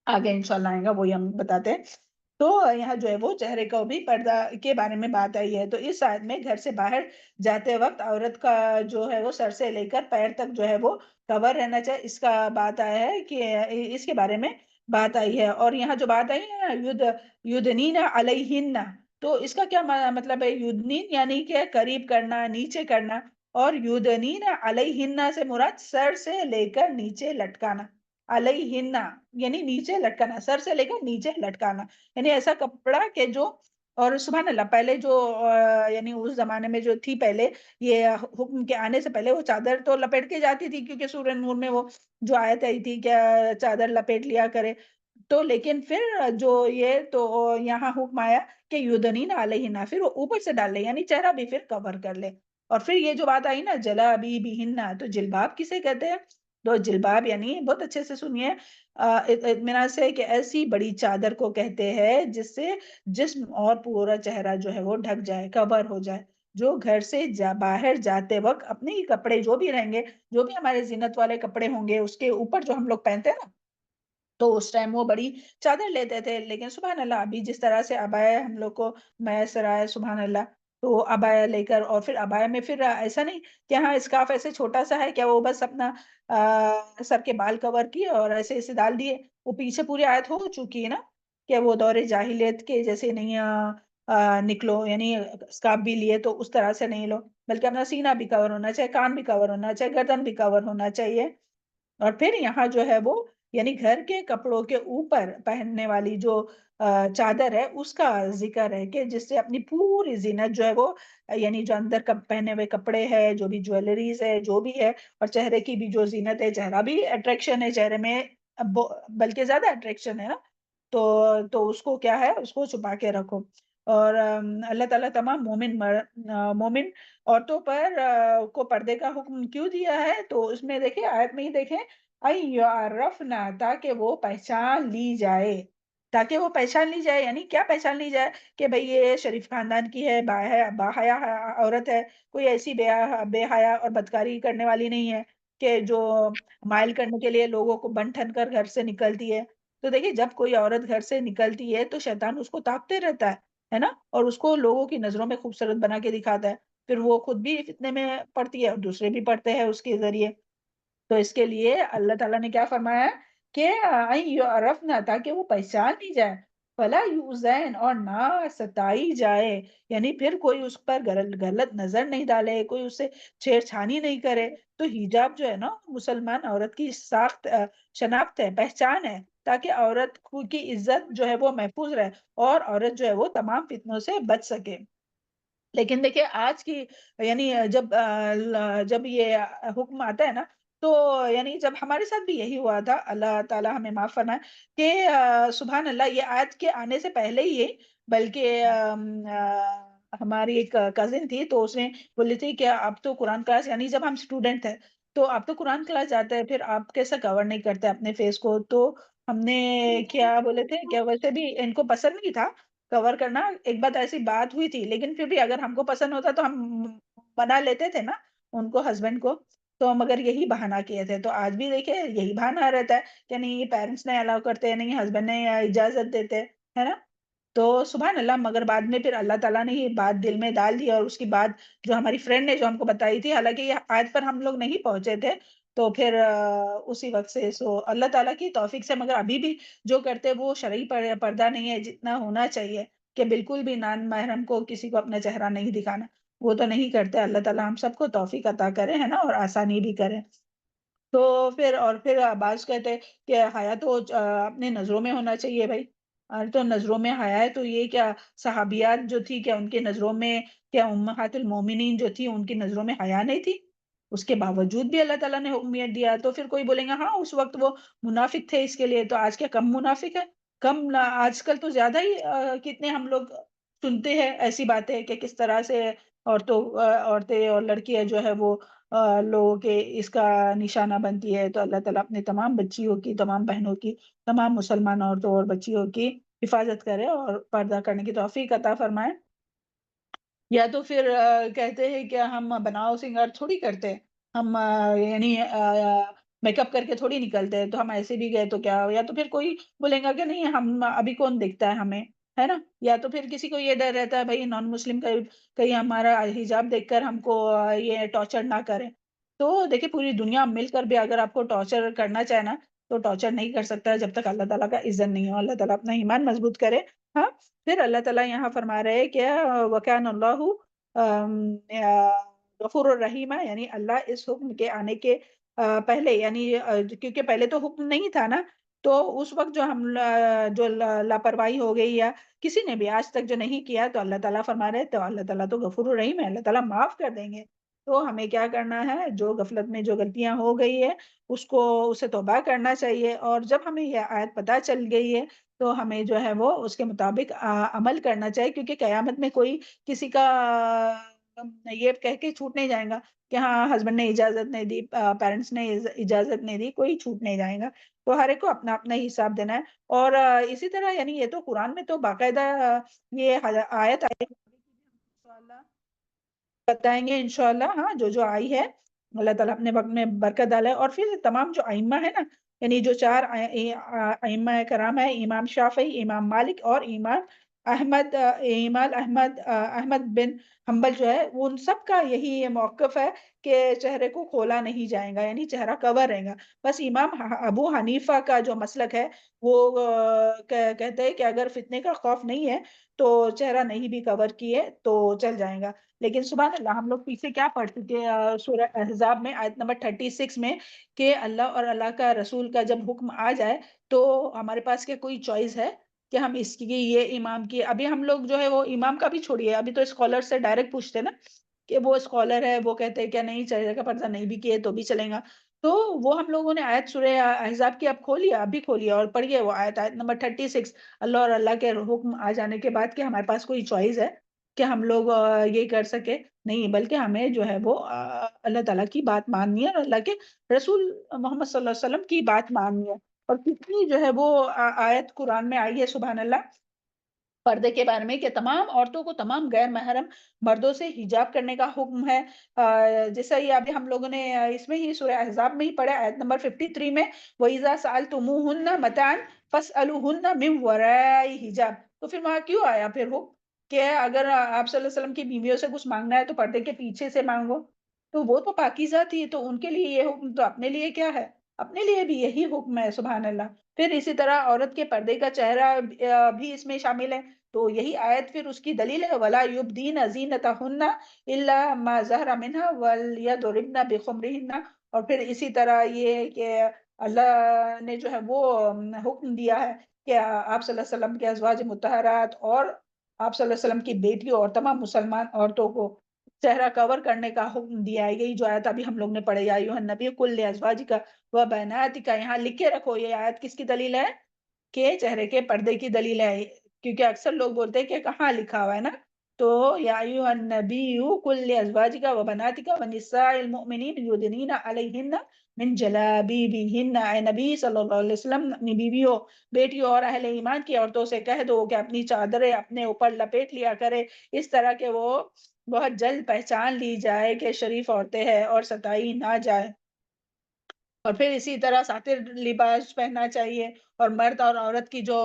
آگے انشاءاللہ آئے گا وہی ہم بتاتے ہیں، تو یہاں جو ہے وہ چہرے کو بھی پردہ کے بارے میں بات آئی ہے۔ تو اس آیت میں گھر سے باہر جاتے وقت عورت کا جو ہے وہ سر سے لے کر پیر تک جو ہے وہ کور رہنا چاہیے، اس کا بات آیا ہے کہ اس کے بارے میں بات آئی ہے۔ اور یہاں جو بات آئی ہے یدنین علیہن، تو اس کا کیا مطلب ہے؟ یدنین یعنی کہ قریب کرنا، نیچے کرنا، اور یدنین علیہن سے مراد سر سے لے کر نیچے لٹکانا، علیہن یعنی نیچے لٹکانا، سر سے لے کر نیچے لٹکانا، یعنی ایسا کپڑا کہ جو، اور سبحان اللہ، پہلے جو یعنی اس زمانے میں جو تھی، پہلے یہ حکم کے آنے سے پہلے وہ چادر تو لپیٹ کے جاتی تھی، کیونکہ سورہ نور میں وہ جو آیت آئی تھی کہ چادر لپیٹ لیا کرے، تو لیکن پھر جو یہ تو یہاں حکم آیا کہ یدنین علیہن، پھر وہ اوپر سے ڈال لے، یعنی چہرہ بھی پھر کور کر لے۔ اور پھر یہ جو بات آئی نا جلابیبہن، تو جلباب کسے کہتے ہیں؟ تو جلباب یعنی بہت اچھے سے سنیے اطمینان سے، کہ ایسی بڑی چادر کو کہتے ہیں جس سے جسم اور پورا چہرہ جو ہے وہ ڈھک جائے، کور ہو جائے، جو گھر سے باہر جاتے وقت اپنے ہی کپڑے جو بھی رہیں گے، جو بھی ہمارے زینت والے کپڑے ہوں گے، اس کے اوپر جو ہم لوگ پہنتے ہیں نا، تو اس ٹائم وہ بڑی چادر لیتے تھے، لیکن سبحان اللہ ابھی جس طرح سے عبایا ہم لوگ کو میسر آیا، سبحان اللہ، تو عبایا لے کر، اور پھر عبایا میں پھر ایسا نہیں کہ ہاں اسکارف ایسے چھوٹا سا ہے کیا، وہ بس اپنا سر کے بال کور کیے اور ایسے ایسے ڈال دیے، وہ پیچھے پوری آیت ہو چکی ہے نا کہ وہ دور جاہلیت کے جیسے نہیں نکلو، یعنی اسکارف بھی لیے تو اس طرح سے نہیں لو، بلکہ اپنا سینہ بھی کور ہونا چاہیے، کان بھی کور ہونا چاہیے، گردن بھی کور ہونا چاہیے۔ اور پھر یہاں جو ہے وہ یعنی گھر کے کپڑوں کے اوپر پہننے والی جو چادر ہے اس کا ذکر ہے کہ جس سے اپنی پوری زینت جو ہے وہ، یعنی جو اندر پہنے ہوئے کپڑے ہے، جو بھی جویلریز ہے، جو بھی ہے، اور چہرے کی بھی جو زینت ہے، چہرہ بھی اٹریکشن ہے چہرے میں، بلکہ زیادہ اٹریکشن ہے نا، تو اس کو کیا ہے، اس کو چھپا کے رکھو۔ اور اللہ تعالیٰ تمام مومن عورتوں پر کو پردے کا حکم کیوں دیا ہے؟ تو اس میں دیکھیں، آیت میں ہی دیکھیں، یعرفنا، تاکہ وہ پہچان لی جائے، تاکہ وہ پہچان لی جائے، یعنی کیا پہچان لی جائے؟ کہ بھئی یہ شریف خاندان کی ہے، باحیا عورت ہے، کوئی ایسی بے حیا اور بدکاری کرنے والی نہیں ہے کہ جو مائل کرنے کے لیے لوگوں کو بن ٹھن کر گھر سے نکلتی ہے۔ تو دیکھیے جب کوئی عورت گھر سے نکلتی ہے تو شیطان اس کو تاکتے رہتا ہے نا، اور اس کو لوگوں کی نظروں میں خوبصورت بنا کے دکھاتا ہے، پھر وہ خود بھی فتنے میں پڑتی ہے اور دوسرے بھی پڑتے ہیں اس کے ذریعے۔ تو اس کے لیے اللہ تعالیٰ نے کیا فرمایا کہ یعرفنا، تاکہ وہ پہچان لی جائے، فلا یؤذین، اور نہ ستائی جائے، یعنی پھر کوئی اس پر غلط نظر نہیں ڈالے، کوئی اس سے چھیڑ چھانی نہیں کرے۔ تو حجاب جو ہے نا مسلمان عورت کی شناخت ہے، پہچان ہے، تاکہ عورت کی عزت جو ہے وہ محفوظ رہے، اور عورت جو ہے وہ تمام فتنوں سے بچ سکے۔ لیکن دیکھیں آج کی، یعنی جب یہ حکم آتا ہے نا، تو یعنی جب ہمارے ساتھ بھی یہی ہوا تھا، اللہ تعالیٰ ہمیں معاف فرمائے، کہ سبحان اللہ، یہ آیت کے آنے سے پہلے ہی، بلکہ ہماری ایک کزن تھی، تو اس نے بولی تھی کہ آپ تو قرآن کلاس، یعنی جب ہم اسٹوڈنٹ تھے تو آپ تو قرآن کلاس جاتے ہیں، پھر آپ کیسا کور نہیں کرتے اپنے فیس کو؟ تو ہم نے کیا بولے تھے کہ ویسے بھی ان کو پسند نہیں تھا کور کرنا ایک بات ایسی بات ہوئی تھی، لیکن پھر بھی اگر ہم کو پسند ہوتا تو ہم بنا لیتے تھے نا ان کو، ہسبینڈ کو، تو مگر یہی بہانہ کیے تھے. تو آج بھی دیکھیں یہی بہانہ رہتا ہے کہ نہیں پیرنٹس نے الاؤ کرتے، نہیں ہسبینڈ نے اجازت دیتے، ہے نا. تو سبحان اللہ، مگر بعد میں پھر اللہ تعالیٰ نے یہ بات دل میں ڈال دی، اور اس کی بات جو ہماری فرینڈ نے جو ہم کو بتائی تھی، حالانکہ یہ آج پر ہم لوگ نہیں پہنچے تھے، تو پھر اسی وقت سے اللہ تعالیٰ کی توفیق سے، مگر ابھی بھی جو کرتے وہ شرعی پردہ نہیں ہے جتنا ہونا چاہیے، کہ بالکل بھی نان محرم کو کسی کو اپنا چہرہ نہیں دکھانا، وہ تو نہیں کرتے. اللہ تعالیٰ ہم سب کو توفیق عطا کرے، ہے نا، اور آسانی بھی کرے. تو پھر بعض کہتے کہ حیا تو اپنے نظروں میں ہونا چاہیے بھائی. تو نظروں میں حیا ہے تو یہ کیا صحابیات جو تھی، کیا ان کے نظروں میں، کیا امہات المومنین جو تھی ان کی نظروں میں حیا نہیں تھی؟ اس کے باوجود بھی اللہ تعالیٰ نے حکمیت دیا. تو پھر کوئی بولیں گا ہاں اس وقت وہ منافق تھے اس کے لیے، تو آج کیا کم منافق ہے؟ کم آج کل تو زیادہ ہی کتنے ہم لوگ سنتے ہیں ایسی باتیں کہ کس طرح سے عورتیں اور لڑکیاں جو ہے وہ لوگوں کے اس کا نشانہ بنتی ہے. تو اللہ تعالیٰ اپنے تمام بچیوں کی، تمام بہنوں کی، تمام مسلمان عورتوں اور بچیوں کی حفاظت کرے اور پردہ کرنے کی توفیق عطا فرمائے. یا تو پھر کہتے ہیں کہ ہم بناؤ سنگار تھوڑی کرتے، ہم یعنی میک اپ کر کے تھوڑی نکلتے ہیں، تو ہم ایسے بھی گئے تو کیا. یا تو پھر کوئی بولیں گا کہ نہیں ہم ابھی کون دیکھتا ہے ہمیں، ہے نا. یا تو پھر کسی کو یہ ڈر رہتا ہے بھائی نان مسلم کا کہیں ہمارا حجاب دیکھ کر ہم کو یہ ٹارچر نہ کرے. تو دیکھیں پوری دنیا مل کر بھی اگر آپ کو ٹارچر کرنا چاہے نا، تو ٹارچر نہیں کر سکتا جب تک اللہ تعالیٰ کا اذن نہیں ہو. اللہ تعالیٰ اپنا ایمان مضبوط کرے. ہاں، پھر اللہ تعالیٰ یہاں فرما رہے ہیں کہ وَكَانَ اللَّهُ غفور الرحیم، یعنی اللہ اس حکم کے آنے کے پہلے، یعنی کیونکہ پہلے تو حکم نہیں تھا نا، تو اس وقت جو ہم جو لاپرواہی ہو گئی یا کسی نے بھی آج تک جو نہیں کیا، تو اللہ تعالیٰ فرما رہے تو اللہ تعالیٰ تو غفور الرحیم ہے، اللہ تعالیٰ معاف کر دیں گے. تو ہمیں کیا کرنا ہے، جو غفلت میں جو غلطیاں ہو گئی ہے اسے توبہ کرنا چاہیے. اور جب ہمیں یہ آیت پتہ چل گئی ہے تو ہمیں جو ہے وہ اس کے مطابق عمل کرنا چاہیے، کیونکہ قیامت میں کوئی کسی کا یہ کہہ کے چھوٹ نہیں جائے گا کہ ہاں ہسبینڈ نے اجازت نہیں دی، پیرنٹس نے اجازت نہیں دی، کوئی چھوٹ نہیں جائے گا. تو ہر ایک کو اپنا اپنا ہی حساب دینا ہے. اور اسی طرح یعنی یہ تو قرآن میں تو باقاعدہ یہ آیت آئی ہے، بتائیں گے انشاءاللہ. ہاں جو آئی ہے، اللہ تعالیٰ اپنے وقت میں برکت ڈالا ہے. اور پھر تمام جو ائمہ ہے نا، یعنی جو 4 ائمہ کرام ہے، امام شافعی، امام مالک اور امام احمد بن حنبل جو ہے، ان سب کا یہی موقف ہے کہ چہرے کو کھولا نہیں جائے گا، یعنی چہرہ کور رہے گا. بس امام ابو حنیفہ کا جو مسلک ہے وہ کہتے ہیں کہ اگر فتنے کا خوف نہیں ہے تو چہرہ نہیں بھی کور کیے تو چل جائے گا. لیکن سبحان اللہ، ہم لوگ پیچھے کیا پڑھ چکے سورہ احزاب میں آیت نمبر 36 میں، کہ اللہ اور اللہ کا رسول کا جب حکم آ جائے تو ہمارے پاس کیا کوئی چوائس ہے کہ ہم اس کی یہ امام کی. ابھی ہم لوگ جو ہے وہ امام کا بھی چھوڑیے، ابھی تو اسکالر سے ڈائریکٹ پوچھتے نا کہ وہ اسکالر ہے، وہ کہتے ہیں کہ نہیں چہرے کا پردہ نہیں بھی کیے تو بھی چلے گا. تو وہ ہم لوگوں نے آیت سورہ احزاب کی اب کھولیے، اب بھی کھولیے اور پڑھیے وہ آیت نمبر 36. اللہ اور اللہ کے حکم آ جانے کے بعد کہ ہمارے پاس کوئی چوائس ہے کہ ہم لوگ یہ کر سکے؟ نہیں، بلکہ ہمیں جو ہے وہ اللہ تعالیٰ کی بات ماننی ہے اور اللہ کے رسول محمد صلی اللہ علیہ وسلم کی بات ماننی ہے. اور کتنی جو ہے وہ آیت قرآن میں آئی ہے سبحان اللہ پردے کے بارے میں، کہ تمام عورتوں کو، تمام غیر محرم مردوں سے حجاب کرنے کا حکم ہے. جیسا یہ ابھی ہم لوگوں نے اس میں ہی سورہ احزاب میں ہی پڑھا، آیت نمبر 53 میں، وَإِذَا سَأَلْتُمُوهُنَّ مَتَاعًا فَاسْأَلُوهُنَّ مِنْ وَرَاءِ حجاب. تو پھر وہاں کیوں آیا پھر حکم کہ اگر آپ صلی اللہ علیہ وسلم کی بیویوں سے کچھ مانگنا ہے تو پردے کے پیچھے سے مانگو؟ تو وہ تو پاکیزہ تھی، تو ان کے لیے یہ حکم، تو اپنے لیے کیا ہے؟ اپنے لیے بھی یہی حکم ہے سبحان اللہ. پھر اسی طرح عورت کے پردے کا چہرہ بھی اس میں شامل ہے. تو یہی آیت پھر اس کی دلیل ہے، وَلَا يُبْدِينَ زِينَتَهُنَّ إِلَّا مَا ظَهَرَ مِنْهَا وَلْيَضْرِبْنَ بِخُمُرِهِنَّ. اور پھر اسی طرح یہ کہ اللہ نے جو ہے وہ حکم دیا ہے کہ آپ صلی اللہ علیہ وسلم کے ازواج مطہرات اور آپ صلی اللہ علیہ وسلم کی بیٹیوں اور تمام مسلمان عورتوں کو چہرہ کور کرنے کا حکم دیا ہے. یہی جو آیت ابھی ہم لوگ نے پڑھے، یا ایھا النبی قل لازواجک وبناتک، یہاں لکھ کے رکھو یہ آیت کس کی دلیل ہے؟ کہ چہرے کے پردے کی دلیل ہے. کیونکہ اکثر لوگ بولتے ہیں کہ کہاں لکھا ہوا ہے نا تو یا ایھا النبی قل لازواجک و بناتک و نساء المؤمنین یدنین علیہن من جلابیبہن، اے نبی صلی اللہ علیہ وسلم اپنی بیویوں، بیٹیوں اور اہل ایمان کی عورتوں سے کہہ دو کہ اپنی چادریں اپنے اوپر لپیٹ لیا کرے، اس طرح کہ وہ بہت جلد پہچان لی جائے کہ شریف عورتیں ہیں اور ستائی نہ جائے۔ اور پھر اسی طرح ساتر لباس پہننا چاہیے، اور مرد اور عورت کی جو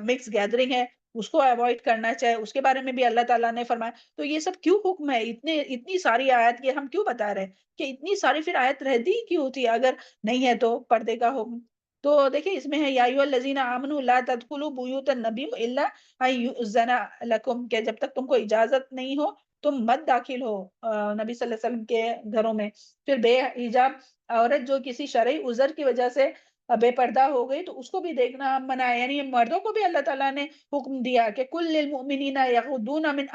مکس گیدرنگ ہے اس کو اوائڈ کرنا چاہیے، اس کے بارے میں بھی اللہ تعالیٰ نے فرمایا۔ تو یہ سب کیوں حکم ہے؟ اتنی ساری آیت کے ہم کیوں بتا رہے ہیں کہ اتنی ساری پھر آیت رہتی ہی کیوں ہوتی ہے اگر نہیں ہے تو پردے کا حکم؟ تو دیکھیں اس میں ہے یا ایھا الذین آمنوا لا تدخلوا بیوت النبی الا ان یؤذن لکم، کہ جب تک تم کو اجازت نہیں ہو تم مت داخل ہو نبی صلی اللہ علیہ وسلم کے گھروں میں۔ پھر بے حجاب عورت جو کسی شرعی عذر کی وجہ سے بے پردہ ہو گئی تو اس کو بھی دیکھنا منع ہے، یعنی مردوں کو بھی اللہ تعالیٰ نے حکم دیا کہ کل للمؤمنین یغضون من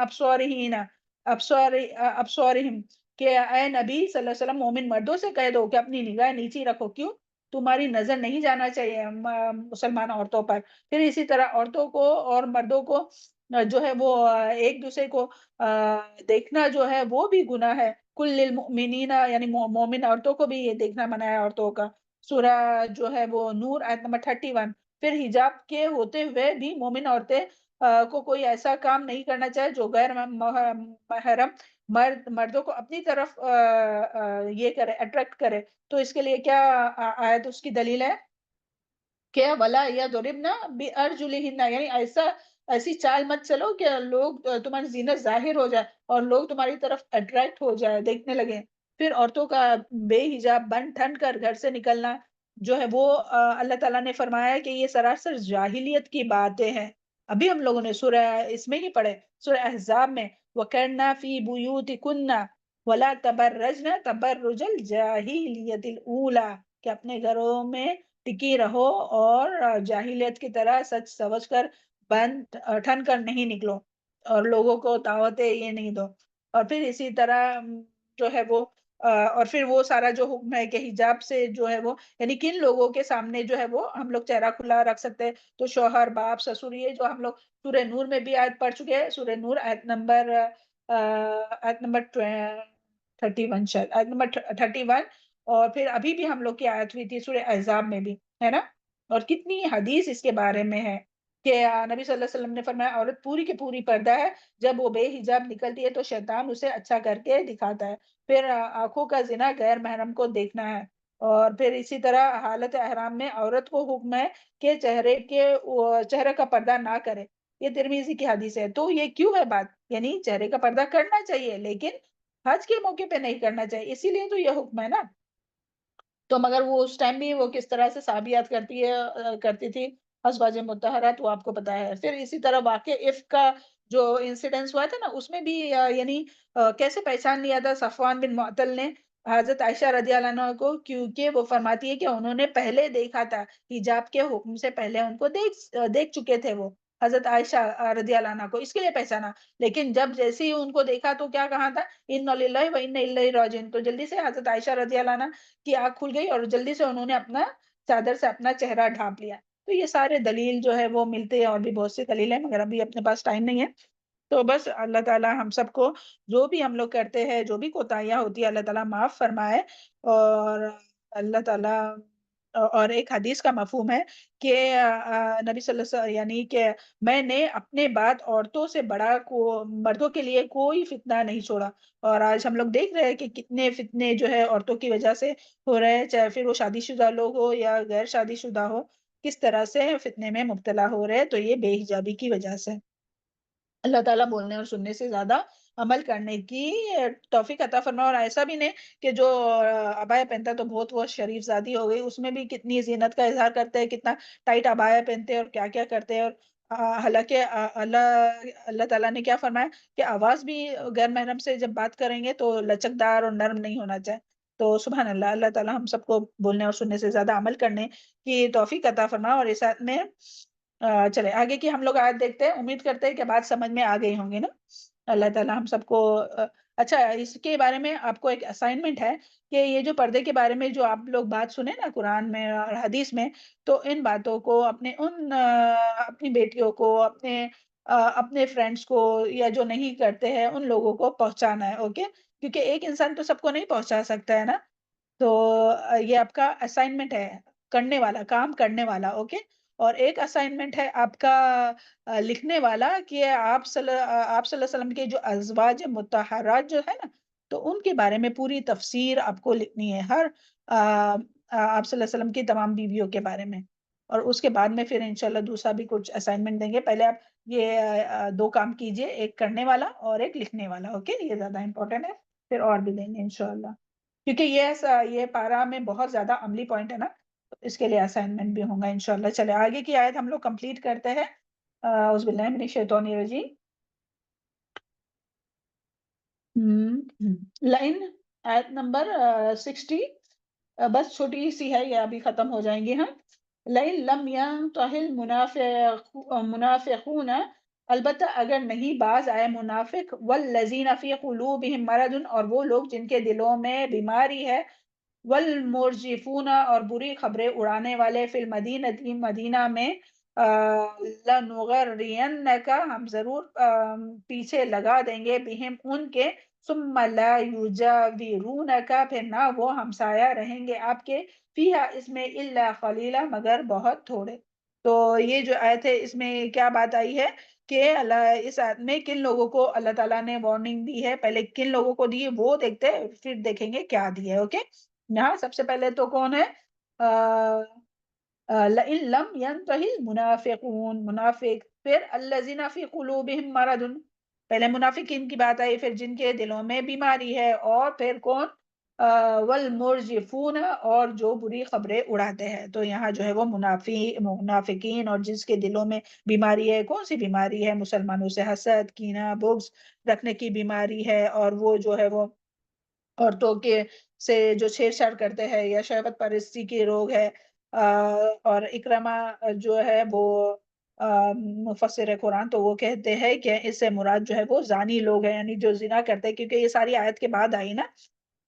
ابصارہم، کہ اے نبی صلی اللہ علیہ وسلم مومن مردوں سے کہہ دو کہ اپنی نگاہ نیچی رکھو، کیوں؟ تمہاری نظر نہیں جانا چاہیے مسلمان عورتوں پر۔ پھر اسی طرح عورتوں کو اور مردوں کو جو ہے وہ ایک دوسرے کو دیکھنا جو ہے وہ بھی گناہ ہے۔ کل للمؤمنین یعنی مومن عورتوں کو بھی یہ دیکھنا منع ہے عورتوں کا۔ سورہ جو ہے وہ نور آیت نمبر 31۔ پھر حجاب کے ہوتے ہوئے بھی مومن عورتیں کو کوئی ایسا کام نہیں کرنا چاہے جو غیر محرم مردوں کو اپنی طرف یہ کرے، اٹریکٹ کرے۔ تو اس کے لیے کیا آیت اس کی دلیل ہے کہ ولا یضربن بارجلہن، یعنی ایسی چال مت چلو کہ لوگ تمہاری زینت ظاہر ہو جائے اور لوگ تمہاری طرف اٹریکٹ ہو جائے، دیکھنے لگے۔ پھر عورتوں کا بے حجاب بن ٹھن کر گھر سے نکلنا جو ہے وہ اللہ تعالیٰ نے فرمایا ہے کہ یہ سراسر جاہلیت کی باتیں ہیں۔ ابھی ہم لوگوں نے سورہ اس میں ہی پڑھے، سورہ احزاب میں وَقَرْنَا فِي بُيُوتِكُنَّ وَلَا تَبَرَّجْنَ تَبَرُّجَ الْجَاهِلِيَّةِ الْأُولَىٰ، کہ اپنے گھروں میں ٹکی رہو اور جاہلیت کی طرح سچ سمجھ کر بند ٹھن کر نہیں نکلو اور لوگوں کو دعوتیں یہ نہیں دو۔ اور پھر اسی طرح جو ہے وہ اور پھر وہ سارا جو حکم ہے کہ حجاب سے جو ہے وہ یعنی کن لوگوں کے سامنے جو ہے وہ ہم لوگ چہرہ کھلا رکھ سکتے ہیں، تو شوہر، باپ، سسر، یہ جو ہم لوگ سورہ نور میں بھی آیت پڑھ چکے ہیں، سورہ نور آیت نمبر 31 شاید، آیت نمبر 31۔ اور پھر ابھی بھی ہم لوگ کی آیت ہوئی تھی سورہ احزاب میں بھی، ہے نا؟ اور کتنی حدیث اس کے بارے میں ہے کہ نبی صلی اللہ علیہ وسلم نے فرمایا عورت پوری کی پوری پردہ ہے، جب وہ بے حجاب نکلتی ہے تو شیطان اسے اچھا کر کے دکھاتا ہے۔ پھر آنکھوں کا زنا غیر محرم کو دیکھنا ہے۔ اور پھر اسی طرح حالت احرام میں عورت کو حکم ہے کہ چہرے کا پردہ نہ کرے، یہ ترمذی کی حدیث ہے۔ تو یہ کیوں ہے بات؟ یعنی چہرے کا پردہ کرنا چاہیے لیکن حج کے موقع پہ نہیں کرنا چاہیے، اسی لیے تو یہ حکم ہے نا۔ تو مگر وہ اس ٹائم بھی وہ کس طرح سے صحابیات کرتی تھی ازواج مطہرات، وہ آپ کو پتا ہے۔ پھر اسی طرح واقع عفق کا جو انسیڈنس ہوا تھا نا، اس میں بھی یعنی کیسے پہچان لیا تھا صفوان بن معطل نے حضرت عائشہ رضی اللہ عنہ کو، کیونکہ وہ فرماتی ہے کہ انہوں نے پہلے دیکھا تھا، حجاب کے حکم سے پہلے ان کو دیکھ چکے تھے وہ حضرت عائشہ رضی اللہ عنہ کو، اس کے لیے پہچانا۔ لیکن جب جیسے ہی ان کو دیکھا تو کیا کہا تھا، اِنَّ لِلَّهِ وَإِنَّ إِلَيْهِ رَاجِعُونَ، تو جلدی سے حضرت عائشہ رضی اللہ عنہ کی آنکھ کھل گئی اور جلدی سے انہوں نے اپنا چادر سے اپنا چہرہ ڈھانپ لیا۔ تو یہ سارے دلیل جو ہے وہ ملتے ہیں، اور بھی بہت سی دلیل ہیں مگر ابھی اپنے پاس ٹائم نہیں ہے۔ تو بس اللہ تعالیٰ ہم سب کو جو بھی ہم لوگ کرتے ہیں، جو بھی کوتاہیاں ہوتی ہے، اللہ تعالیٰ معاف فرمائے۔ اور اللہ تعالیٰ اور ایک حدیث کا مفہوم ہے کہ نبی صلی اللہ علیہ وسلم یعنی کہ میں نے اپنے بعد عورتوں سے بڑا مردوں کے لیے کوئی فتنہ نہیں چھوڑا۔ اور آج ہم لوگ دیکھ رہے ہیں کہ کتنے فتنے جو ہے عورتوں کی وجہ سے ہو رہے ہیں، چاہے پھر وہ شادی شدہ لوگ ہو یا غیر شادی شدہ ہو، کس طرح سے فتنے میں مبتلا ہو رہے ہیں، تو یہ بے حجابی کی وجہ سے۔ اللہ تعالیٰ بولنے اور سننے سے زیادہ عمل کرنے کی توفیق عطا فرمائے۔ اور ایسا بھی نہیں کہ جو عبایا پہنتا ہے تو بہت وہ شریف زادی ہو گئی، اس میں بھی کتنی زینت کا اظہار کرتے ہیں، کتنا ٹائٹ عبایا پہنتے ہیں اور کیا کیا کرتے ہیں۔ اور حالانکہ اللہ تعالیٰ نے کیا فرمایا کہ آواز بھی غیر محرم سے جب بات کریں گے تو لچکدار اور نرم نہیں ہونا چاہے۔ تو سبحان اللہ، اللہ تعالیٰ ہم سب کو بولنے اور سننے سے زیادہ عمل کرنے کی توفیق عطا فرمائے۔ اور اس آیت میں چلے آگے کی ہم لوگ آیت دیکھتے ہیں، امید کرتے ہیں کہ بات سمجھ میں آ گئی ہوں گی نا۔ اللہ تعالیٰ ہم سب کو اچھا اس کے بارے میں آپ کو ایک اسائنمنٹ ہے کہ یہ جو پردے کے بارے میں جو آپ لوگ بات سنیں نا قرآن میں اور حدیث میں، تو ان باتوں کو اپنی بیٹیوں کو، اپنے اپنے فرینڈس کو یا جو نہیں کرتے ہیں ان لوگوں کو پہنچانا ہے، اوکے؟ کیونکہ ایک انسان تو سب کو نہیں پہنچا سکتا ہے نا، تو یہ آپ کا اسائنمنٹ ہے، کرنے والا، کام کرنے والا، اوکے؟ اور ایک اسائنمنٹ ہے آپ کا لکھنے والا، کہ آپ صلی اللہ علیہ وسلم کے جو ازواج مطہرات جو ہے نا، تو ان کے بارے میں پوری تفسیر آپ کو لکھنی ہے، ہر آپ صلی اللہ علیہ وسلم کی تمام بیویوں کے بارے میں۔ اور اس کے بعد میں پھر انشاءاللہ دوسرا بھی کچھ اسائنمنٹ دیں گے، پہلے آپ یہ 2 کام کیجئے، ایک کرنے والا اور ایک لکھنے والا، اوکے؟ یہ زیادہ امپورٹنٹ ہے، پھر اور بھی دیں گے انشاءاللہ، کیونکہ یہ پارا میں بہت زیادہ عملی پوائنٹ ہے نا، تو اس کے لیے اسائنمنٹ بھی ہوں گا انشاءاللہ۔ چلے آگے کی آیت ہم لوگ کمپلیٹ کرتے ہیں۔ اعوذ باللہ من الشیطان الرجیم۔ لائن آیت نمبر 60، بس چھوٹی سی ہے، یہ ابھی ختم ہو جائیں گے ہم۔ لَئِن لَمْ يَنْتَهِ الْمُنَافِقُونَ، البتہ اگر نہیں باز آئے منافق، وَالَّذِينَ فِي قُلُوبِهِم مَرَضٌ، اور وہ لوگ جن کے دلوں میں بیماری ہے، والمرجفون، اور بری خبریں اڑانے والے، فی المدینہ، مدینہ میں، لنغرینک، ہم ضرور پیچھے لگا دیں گے، بہم ان کے، ثم لا یجاورونک، پھر نہ وہ ہمسایہ رہیں گے آپ کے، فیہا، اس میں، الا خلیلا، مگر بہت تھوڑے۔ تو یہ جو آیت ہے اس میں کیا بات آئی ہے کہ اس آیت میں کن لوگوں کو اللہ تعالیٰ نے وارننگ دی ہے، پہلے کن لوگوں کو دی ہے وہ دیکھتے ہیں، پھر دیکھیں گے کیا دی ہے، اوکے؟ یہاں سب سے پہلے تو کون ہے؟ لَإِن لَمْ يَنْتَهِ الْمُنَافِقُونَ، منافق، پھر الَّذِينَ فِي قُلُوبِهِم مَرَضٌ، پہلے منافقین کی بات آئی، پھر جن کے دلوں میں بیماری ہے، اور پھر کون؟ والمرجفون، اور جو بری خبریں اڑاتے ہیں۔ تو یہاں جو ہے وہ منافقین اور جس کے دلوں میں بیماری ہے، کون سی بیماری ہے؟ مسلمانوں سے حسد، کینہ، بغض رکھنے کی بیماری ہے، اور وہ جو ہے وہ عورتوں کے سے جو چھیڑ چھاڑ کرتے ہیں، یا شہوت پرستی کی روگ ہے۔ اور اکرمہ جو ہے وہ مفسر قرآن، تو وہ کہتے ہیں کہ اس سے مراد جو ہے وہ زانی لوگ ہیں، یعنی جو زنا کرتے ہیں، کیونکہ یہ ساری آیت کے بعد آئی نا۔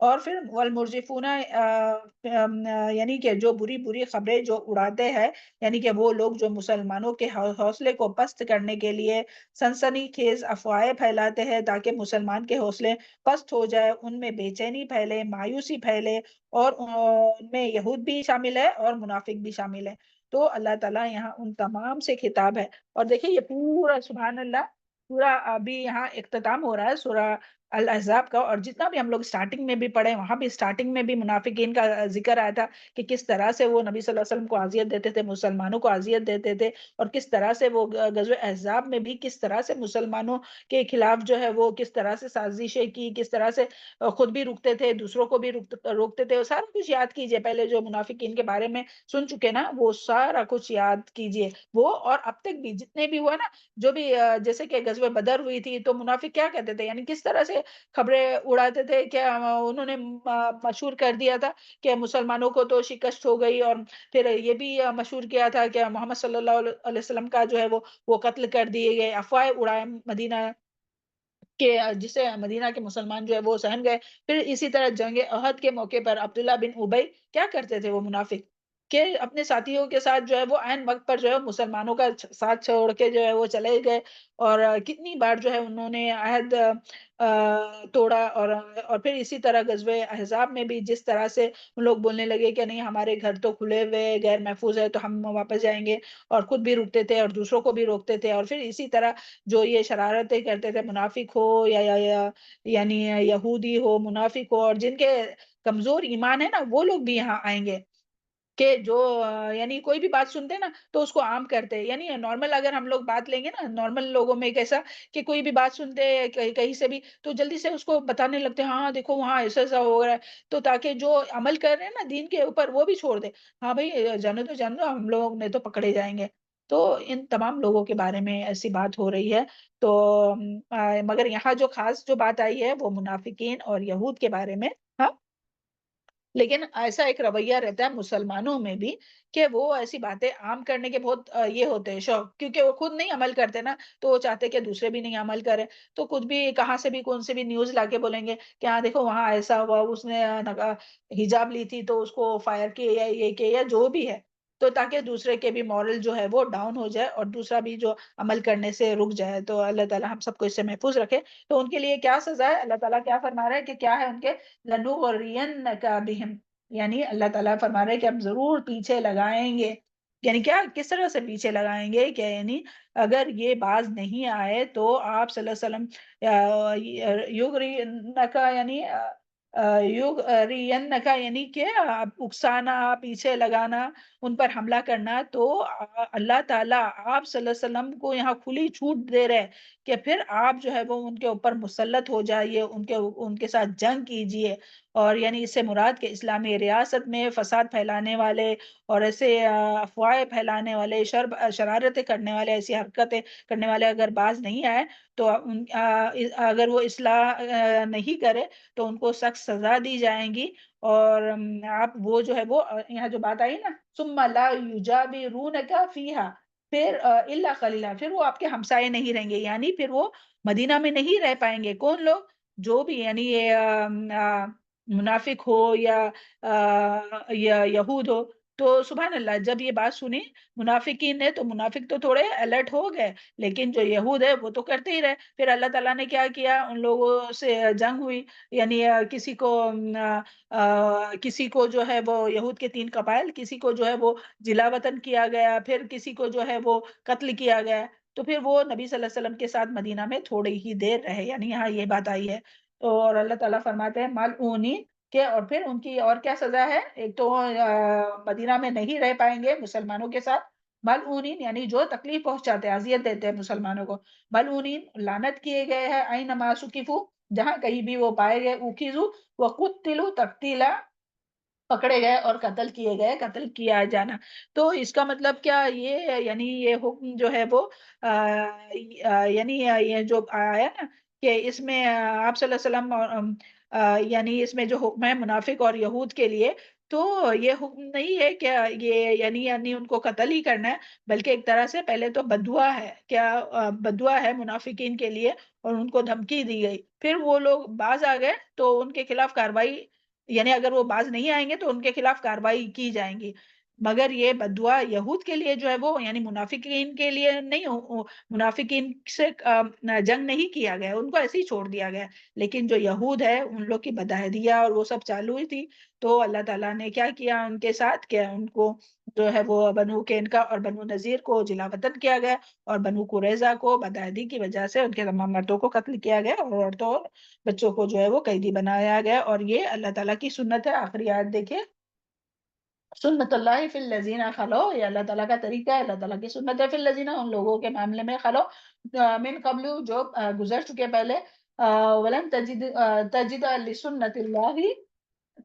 اور پھر والمرجفون، یعنی کہ جو بری بری خبریں جو اڑاتے ہیں، یعنی کہ وہ لوگ جو مسلمانوں کے حوصلے کو پست کرنے کے لیے سنسنی خیز افواہیں پھیلاتے ہیں، تاکہ مسلمان کے حوصلے پست ہو جائے، ان میں بے چینی پھیلے، مایوسی پھیلے، اور ان میں یہود بھی شامل ہے اور منافق بھی شامل ہے۔ تو اللہ تعالیٰ یہاں ان تمام سے خطاب ہے، اور دیکھیں یہ پورا سبحان اللہ، پورا ابھی یہاں اختتام ہو رہا ہے سورہ الاحزاب کا، اور جتنا بھی ہم لوگ سٹارٹنگ میں بھی پڑھے، وہاں بھی سٹارٹنگ میں بھی منافقین کا ذکر آیا تھا، کہ کس طرح سے وہ نبی صلی اللہ علیہ وسلم کو اذیت دیتے تھے، مسلمانوں کو اذیت دیتے تھے، اور کس طرح سے وہ غزوہ احزاب میں بھی کس طرح سے مسلمانوں کے خلاف جو ہے وہ کس طرح سے سازشیں کی، کس طرح سے خود بھی رکتے تھے، دوسروں کو بھی روکتے تھے، وہ سارا کچھ یاد کیجئے، پہلے جو منافقین کے بارے میں سن چکے نا، وہ سارا کچھ یاد کیجئے، وہ اور اب تک بھی جتنے بھی ہوا نا، جو بھی جیسے کہ غزوہ بدر ہوئی تھی، تو منافق کیا کہتے تھے، یعنی کس طرح سے خبریں اڑاتے تھے، کہ انہوں نے مشہور کر دیا تھا کہ مسلمانوں کو تو شکست ہو گئی، اور پھر یہ بھی مشہور کیا تھا کہ محمد صلی اللہ علیہ وسلم کا جو ہے وہ قتل کر دیے گئے، افواہ اڑائے مدینہ کہ جسے مدینہ کے مسلمان جو ہے وہ سہم گئے۔ پھر اسی طرح جنگ احد کے موقع پر عبداللہ بن ابی کیا کرتے تھے وہ منافق، کہ اپنے ساتھیوں کے ساتھ جو ہے وہ عین وقت پر جو ہے مسلمانوں کا ساتھ چھوڑ کے جو ہے وہ چلے گئے، اور کتنی بار جو ہے انہوں نے عہد توڑا، اور پھر اسی طرح غزوہ احزاب میں بھی جس طرح سے ان لوگ بولنے لگے کہ نہیں، ہمارے گھر تو کھلے ہوئے غیر محفوظ ہے، تو ہم واپس جائیں گے، اور خود بھی رکتے تھے اور دوسروں کو بھی روکتے تھے، اور پھر اسی طرح جو یہ شرارتیں کرتے تھے، منافق ہو یا یعنی یہودی ہو، منافق ہو، اور جن کے کمزور ایمان ہے نا، وہ لوگ بھی یہاں آئیں گے، کہ جو یعنی کوئی بھی بات سنتے نا تو اس کو عام کرتے، یعنی نارمل اگر ہم لوگ بات لیں گے نا، نارمل لوگوں میں کیسا کہ کوئی بھی بات سنتے کہیں سے بھی، تو جلدی سے اس کو بتانے لگتے، ہاں دیکھو وہاں ایسا ایسا ہو رہا ہے، تو تاکہ جو عمل کر رہے ہیں نا دین کے اوپر وہ بھی چھوڑ دے، ہاں بھائی جانے دو ہم لوگ نہیں تو پکڑے جائیں گے۔ تو ان تمام لوگوں کے بارے میں ایسی بات ہو رہی ہے، تو مگر یہاں جو خاص جو بات آئی ہے وہ منافقین اور یہود کے بارے میں، ہاں، لیکن ایسا ایک رویہ رہتا ہے مسلمانوں میں بھی، کہ وہ ایسی باتیں عام کرنے کے بہت یہ ہوتے ہیں شوق، کیونکہ وہ خود نہیں عمل کرتے نا، تو وہ چاہتے کہ دوسرے بھی نہیں عمل کرے، تو کچھ بھی کہاں سے بھی کون سے بھی نیوز لا کے بولیں گے کہ ہاں دیکھو وہاں ایسا ہوا، اس نے حجاب لی تھی تو اس کو فائر کیا، یا یہ کیا، یا جو بھی ہے۔ تو تاکہ دوسرے کے بھی مورل جو ہے وہ ڈاؤن ہو جائے اور دوسرا بھی جو عمل کرنے سے رک جائے. تو اللہ تعالیٰ ہم سب کو اس سے محفوظ رکھے. تو ان کے لیے کیا سزا ہے؟ اللہ تعالیٰ کیا فرما رہا ہے کہ کیا ہے ان کے لَنُغْرِيَنَّكَ بِهِمْ، یعنی اللہ تعالیٰ فرما رہے ہیں کہ ہم ضرور پیچھے لگائیں گے. یعنی کیا، کس طرح سے پیچھے لگائیں گے؟ کہ یعنی اگر یہ باز نہیں آئے تو آپ صلی اللہ علیہ وسلم یغرینکا، یعنی یغرینکا یعنی کہ اکسانا، پیچھے لگانا، ان پر حملہ کرنا. تو اللہ تعالیٰ آپ صلی اللہ علیہ وسلم کو یہاں کھلی چھوٹ دے رہے کہ پھر آپ جو ہے وہ ان کے اوپر مسلط ہو جائیے، ان کے ساتھ جنگ کیجئے. اور یعنی اس سے مراد کہ اسلامی ریاست میں فساد پھیلانے والے اور ایسے افواہیں پھیلانے والے، شرارتیں کرنے والے، ایسی حرکتیں کرنے والے اگر باز نہیں آئے تو اگر وہ اصلاح نہیں کرے تو ان کو سخت سزا دی جائیں گی. اور آپ وہ جو ہے وہ یہاں جو بات آئی نا ثم لا یجاورونک فیہا، پھر الا قلیلا، پھر وہ آپ کے ہمسائے نہیں رہیں گے، یعنی پھر وہ مدینہ میں نہیں رہ پائیں گے. کون لوگ؟ جو بھی یعنی یہ منافق ہو یا یہود ہو. تو سبحان اللہ، جب یہ بات سنی منافقین نے تو منافق تو تھوڑے الرٹ ہو گئے، لیکن جو یہود ہے وہ تو کرتے ہی رہے. پھر اللہ تعالیٰ نے کیا کیا؟ ان لوگوں سے جنگ ہوئی. یعنی کسی کو جو ہے وہ یہود کے 3 قبائل، کسی کو جو ہے وہ جلا وطن کیا گیا، پھر کسی کو جو ہے وہ قتل کیا گیا. تو پھر وہ نبی صلی اللہ علیہ وسلم کے ساتھ مدینہ میں تھوڑی ہی دیر رہے، یعنی یہاں یہ بات آئی ہے. اور اللہ تعالیٰ فرماتے ہیں ملعونین، کہ اور پھر ان کی اور کیا سزا ہے؟ ایک تو مدینہ میں نہیں رہ پائیں گے مسلمانوں کے ساتھ. ملعونین یعنی جو تکلیف پہنچاتے ہیں، اذیت دیتے ہیں مسلمانوں کو. ملعونین لعنت کیے گئے ہیں، اینما ثقفوا، جہاں کہیں بھی وہ پائے گئے. اخذوا وقتلوا تقتیلا، پکڑے گئے اور قتل کیے گئے، قتل کیا جانا. تو اس کا مطلب کیا یہ یعنی یہ حکم جو ہے وہ یعنی یہ جو آیا نا کہ اس میں آپ صلی اللہ علیہ وسلم یعنی اس میں جو حکم ہے منافق اور یہود کے لیے، تو یہ حکم نہیں ہے کہ یہ یعنی ان کو قتل ہی کرنا ہے، بلکہ ایک طرح سے پہلے تو بدعا ہے. کیا بدعا ہے منافقین کے لیے، اور ان کو دھمکی دی گئی. پھر وہ لوگ باز آ گئے تو ان کے خلاف کاروائی، یعنی اگر وہ باز نہیں آئیں گے تو ان کے خلاف کاروائی کی جائیں گی. مگر یہ بدعا یہود کے لیے جو ہے وہ یعنی منافقین کے لیے نہیں، منافقین سے جنگ نہیں کیا گیا، ان کو ایسے ہی چھوڑ دیا گیا. لیکن جو یہود ہے ان لوگ کی بدعہدیہ اور وہ سب چالو ہی تھی. تو اللہ تعالیٰ نے کیا کیا ان کے ساتھ؟ کہ ان کو جو ہے وہ بنو قینقاع اور بنو نذیر کو جلا وطن کیا گیا، اور بنو قریظہ کو بدعہدی کی وجہ سے ان کے تمام مردوں کو قتل کیا گیا، اور عورتوں اور بچوں کو جو ہے وہ قیدی بنایا گیا. اور یہ اللہ تعالیٰ کی سنت ہے. آخری آیت دیکھیں، سنت اللہ فی الذین خلو، یہ اللہ تعالیٰ کا طریقہ ہے، اللہ تعالیٰ کی سنت ہے فی الذین، ان لوگوں کے معاملے میں، خلو من قبل، جو گزر چکے پہلے. ولن تجد لسنت اللہ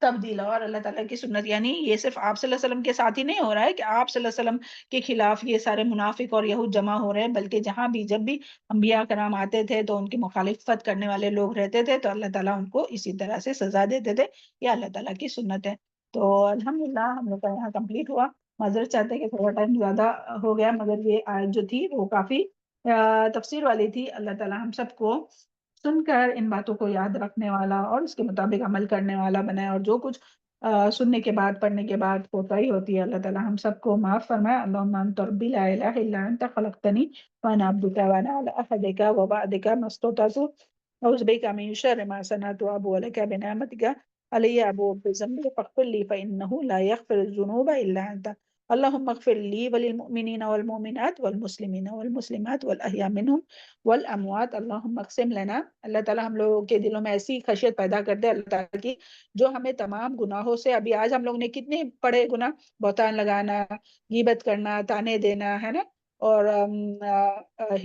تبدیل. اور اللہ تعالیٰ کی سنت یعنی یہ صرف آپ صلی اللہ علیہ وسلم کے ساتھ ہی نہیں ہو رہا ہے کہ آپ صلی اللہ علیہ وسلم کے خلاف یہ سارے منافق اور یہود جمع ہو رہے ہیں، بلکہ جہاں بھی جب بھی انبیاء کرام آتے تھے تو ان کی مخالفت کرنے والے لوگ رہتے تھے تو اللہ تعالیٰ ان کو اسی طرح سے سزا دیتے تھے. یہ اللہ تعالیٰ کی سنت ہے. تو الحمدللہ ہم لوگ کا یہاں کمپلیٹ ہوا. معذرت چاہتے ہیں کہ تھوڑا ٹائم زیادہ ہو گیا، مگر یہ آیت جو تھی وہ کافی تفسیر والی تھی. اللہ تعالیٰ ہم سب کو سن کر ان باتوں کو یاد رکھنے والا اور اس کے مطابق عمل کرنے والا بنائے، اور جو کچھ سننے کے بعد، پڑھنے کے بعد کوتاہی ہوتی ہے اللہ تعالیٰ ہم سب کو معاف فرمائے. اللہم انت ربی لا الہ الا انت خلقتنی وانا عبدک وانا علی عہدک ووعدک ما استطعت اعوذ بک من شر ما صنعت وابوء لک بنعمتک علی ابوء بذنبی فاغفر لی فانہ لا یغفر الذنوب الا انت. اللہم اغفر لی وللمؤمنین والمؤمنات والمسلمین والمسلمات والاحیاء منہم والاموات. اللہم اقسم لنا، اللہ تعالیٰ ہم لوگوں کے دلوں میں ایسی خشیت پیدا کر دے اللہ تعالیٰ کی، جو ہمیں تمام گناہوں سے، ابھی آج ہم لوگ نے کتنے بڑے گناہ، بہتان لگانا، غیبت کرنا، تانے دینا ہے نا، اور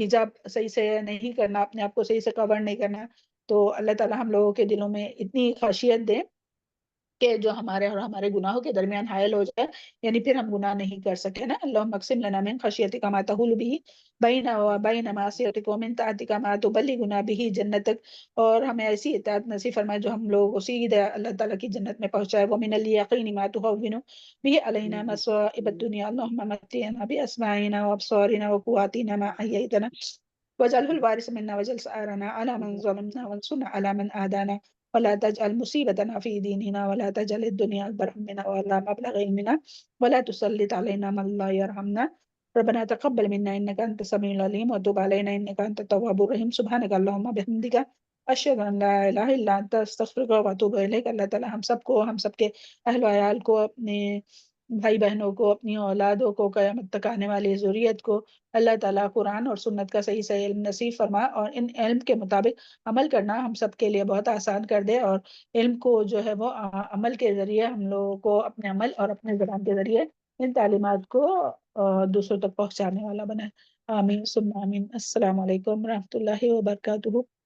حجاب صحیح سے نہیں کرنا، اپنے آپ کو صحیح سے کور نہیں کرنا. تو اللہ تعالیٰ ہم لوگوں کے دلوں میں اتنی خشیت دے کہ جو ہمارے اور ہمارے گناہوں کے درمیان حائل ہو جائے، یعنی پھر ہم گناہ نہیں کر سکے نا. اللہم اقسم لنا من خشیتک ما تحول به بین وبین معصیتک ومن طاعتک ما تبلغنا به جنتک، اور ہمیں ایسی اطاعت نصیب فرمائے جو ہم لوگ کو سیدھے اللہ تعالیٰ کی جنت میں پہنچائے. ومن الیقین ما تهون به علینا مصائب الدنیا. اللہم متعنا باسماعنا وابصارنا وقواتنا ما احییتنا واجعله الوارث منا واجعل ثأرنا على من ظلمنا وانصرنا على من عادانا ولا تجعل مصيبتنا في ديننا ولا تجعل الدنيا أكبر همنا ولا مبلغ علمنا ولا تسلط علينا من لا يرحمنا ربنا تقبل منا إنك أنت السميع العليم وتب علينا إنك أنت التواب الرحيم سبحانك اللهم بحمدك اشهد ان لا الہ الا انت استغفرک و اتوب الیک۔ اللہ تعالی ہم سب کے اہل و عیال کو، اپنے بھائی بہنوں کو، اپنی اولادوں کو، قیامت تک آنے والی ذریت کو اللہ تعالیٰ قرآن اور سنت کا صحیح صحیح علم نصیب فرما، اور ان علم کے مطابق عمل کرنا ہم سب کے لیے بہت آسان کر دے، اور علم کو جو ہے وہ عمل کے ذریعے ہم لوگوں کو اپنے عمل اور اپنے زبان کے ذریعے ان تعلیمات کو دوسروں تک پہنچانے والا بنائے۔ آمین ثم آمین۔ السلام علیکم ورحمۃ اللہ وبرکاتہ۔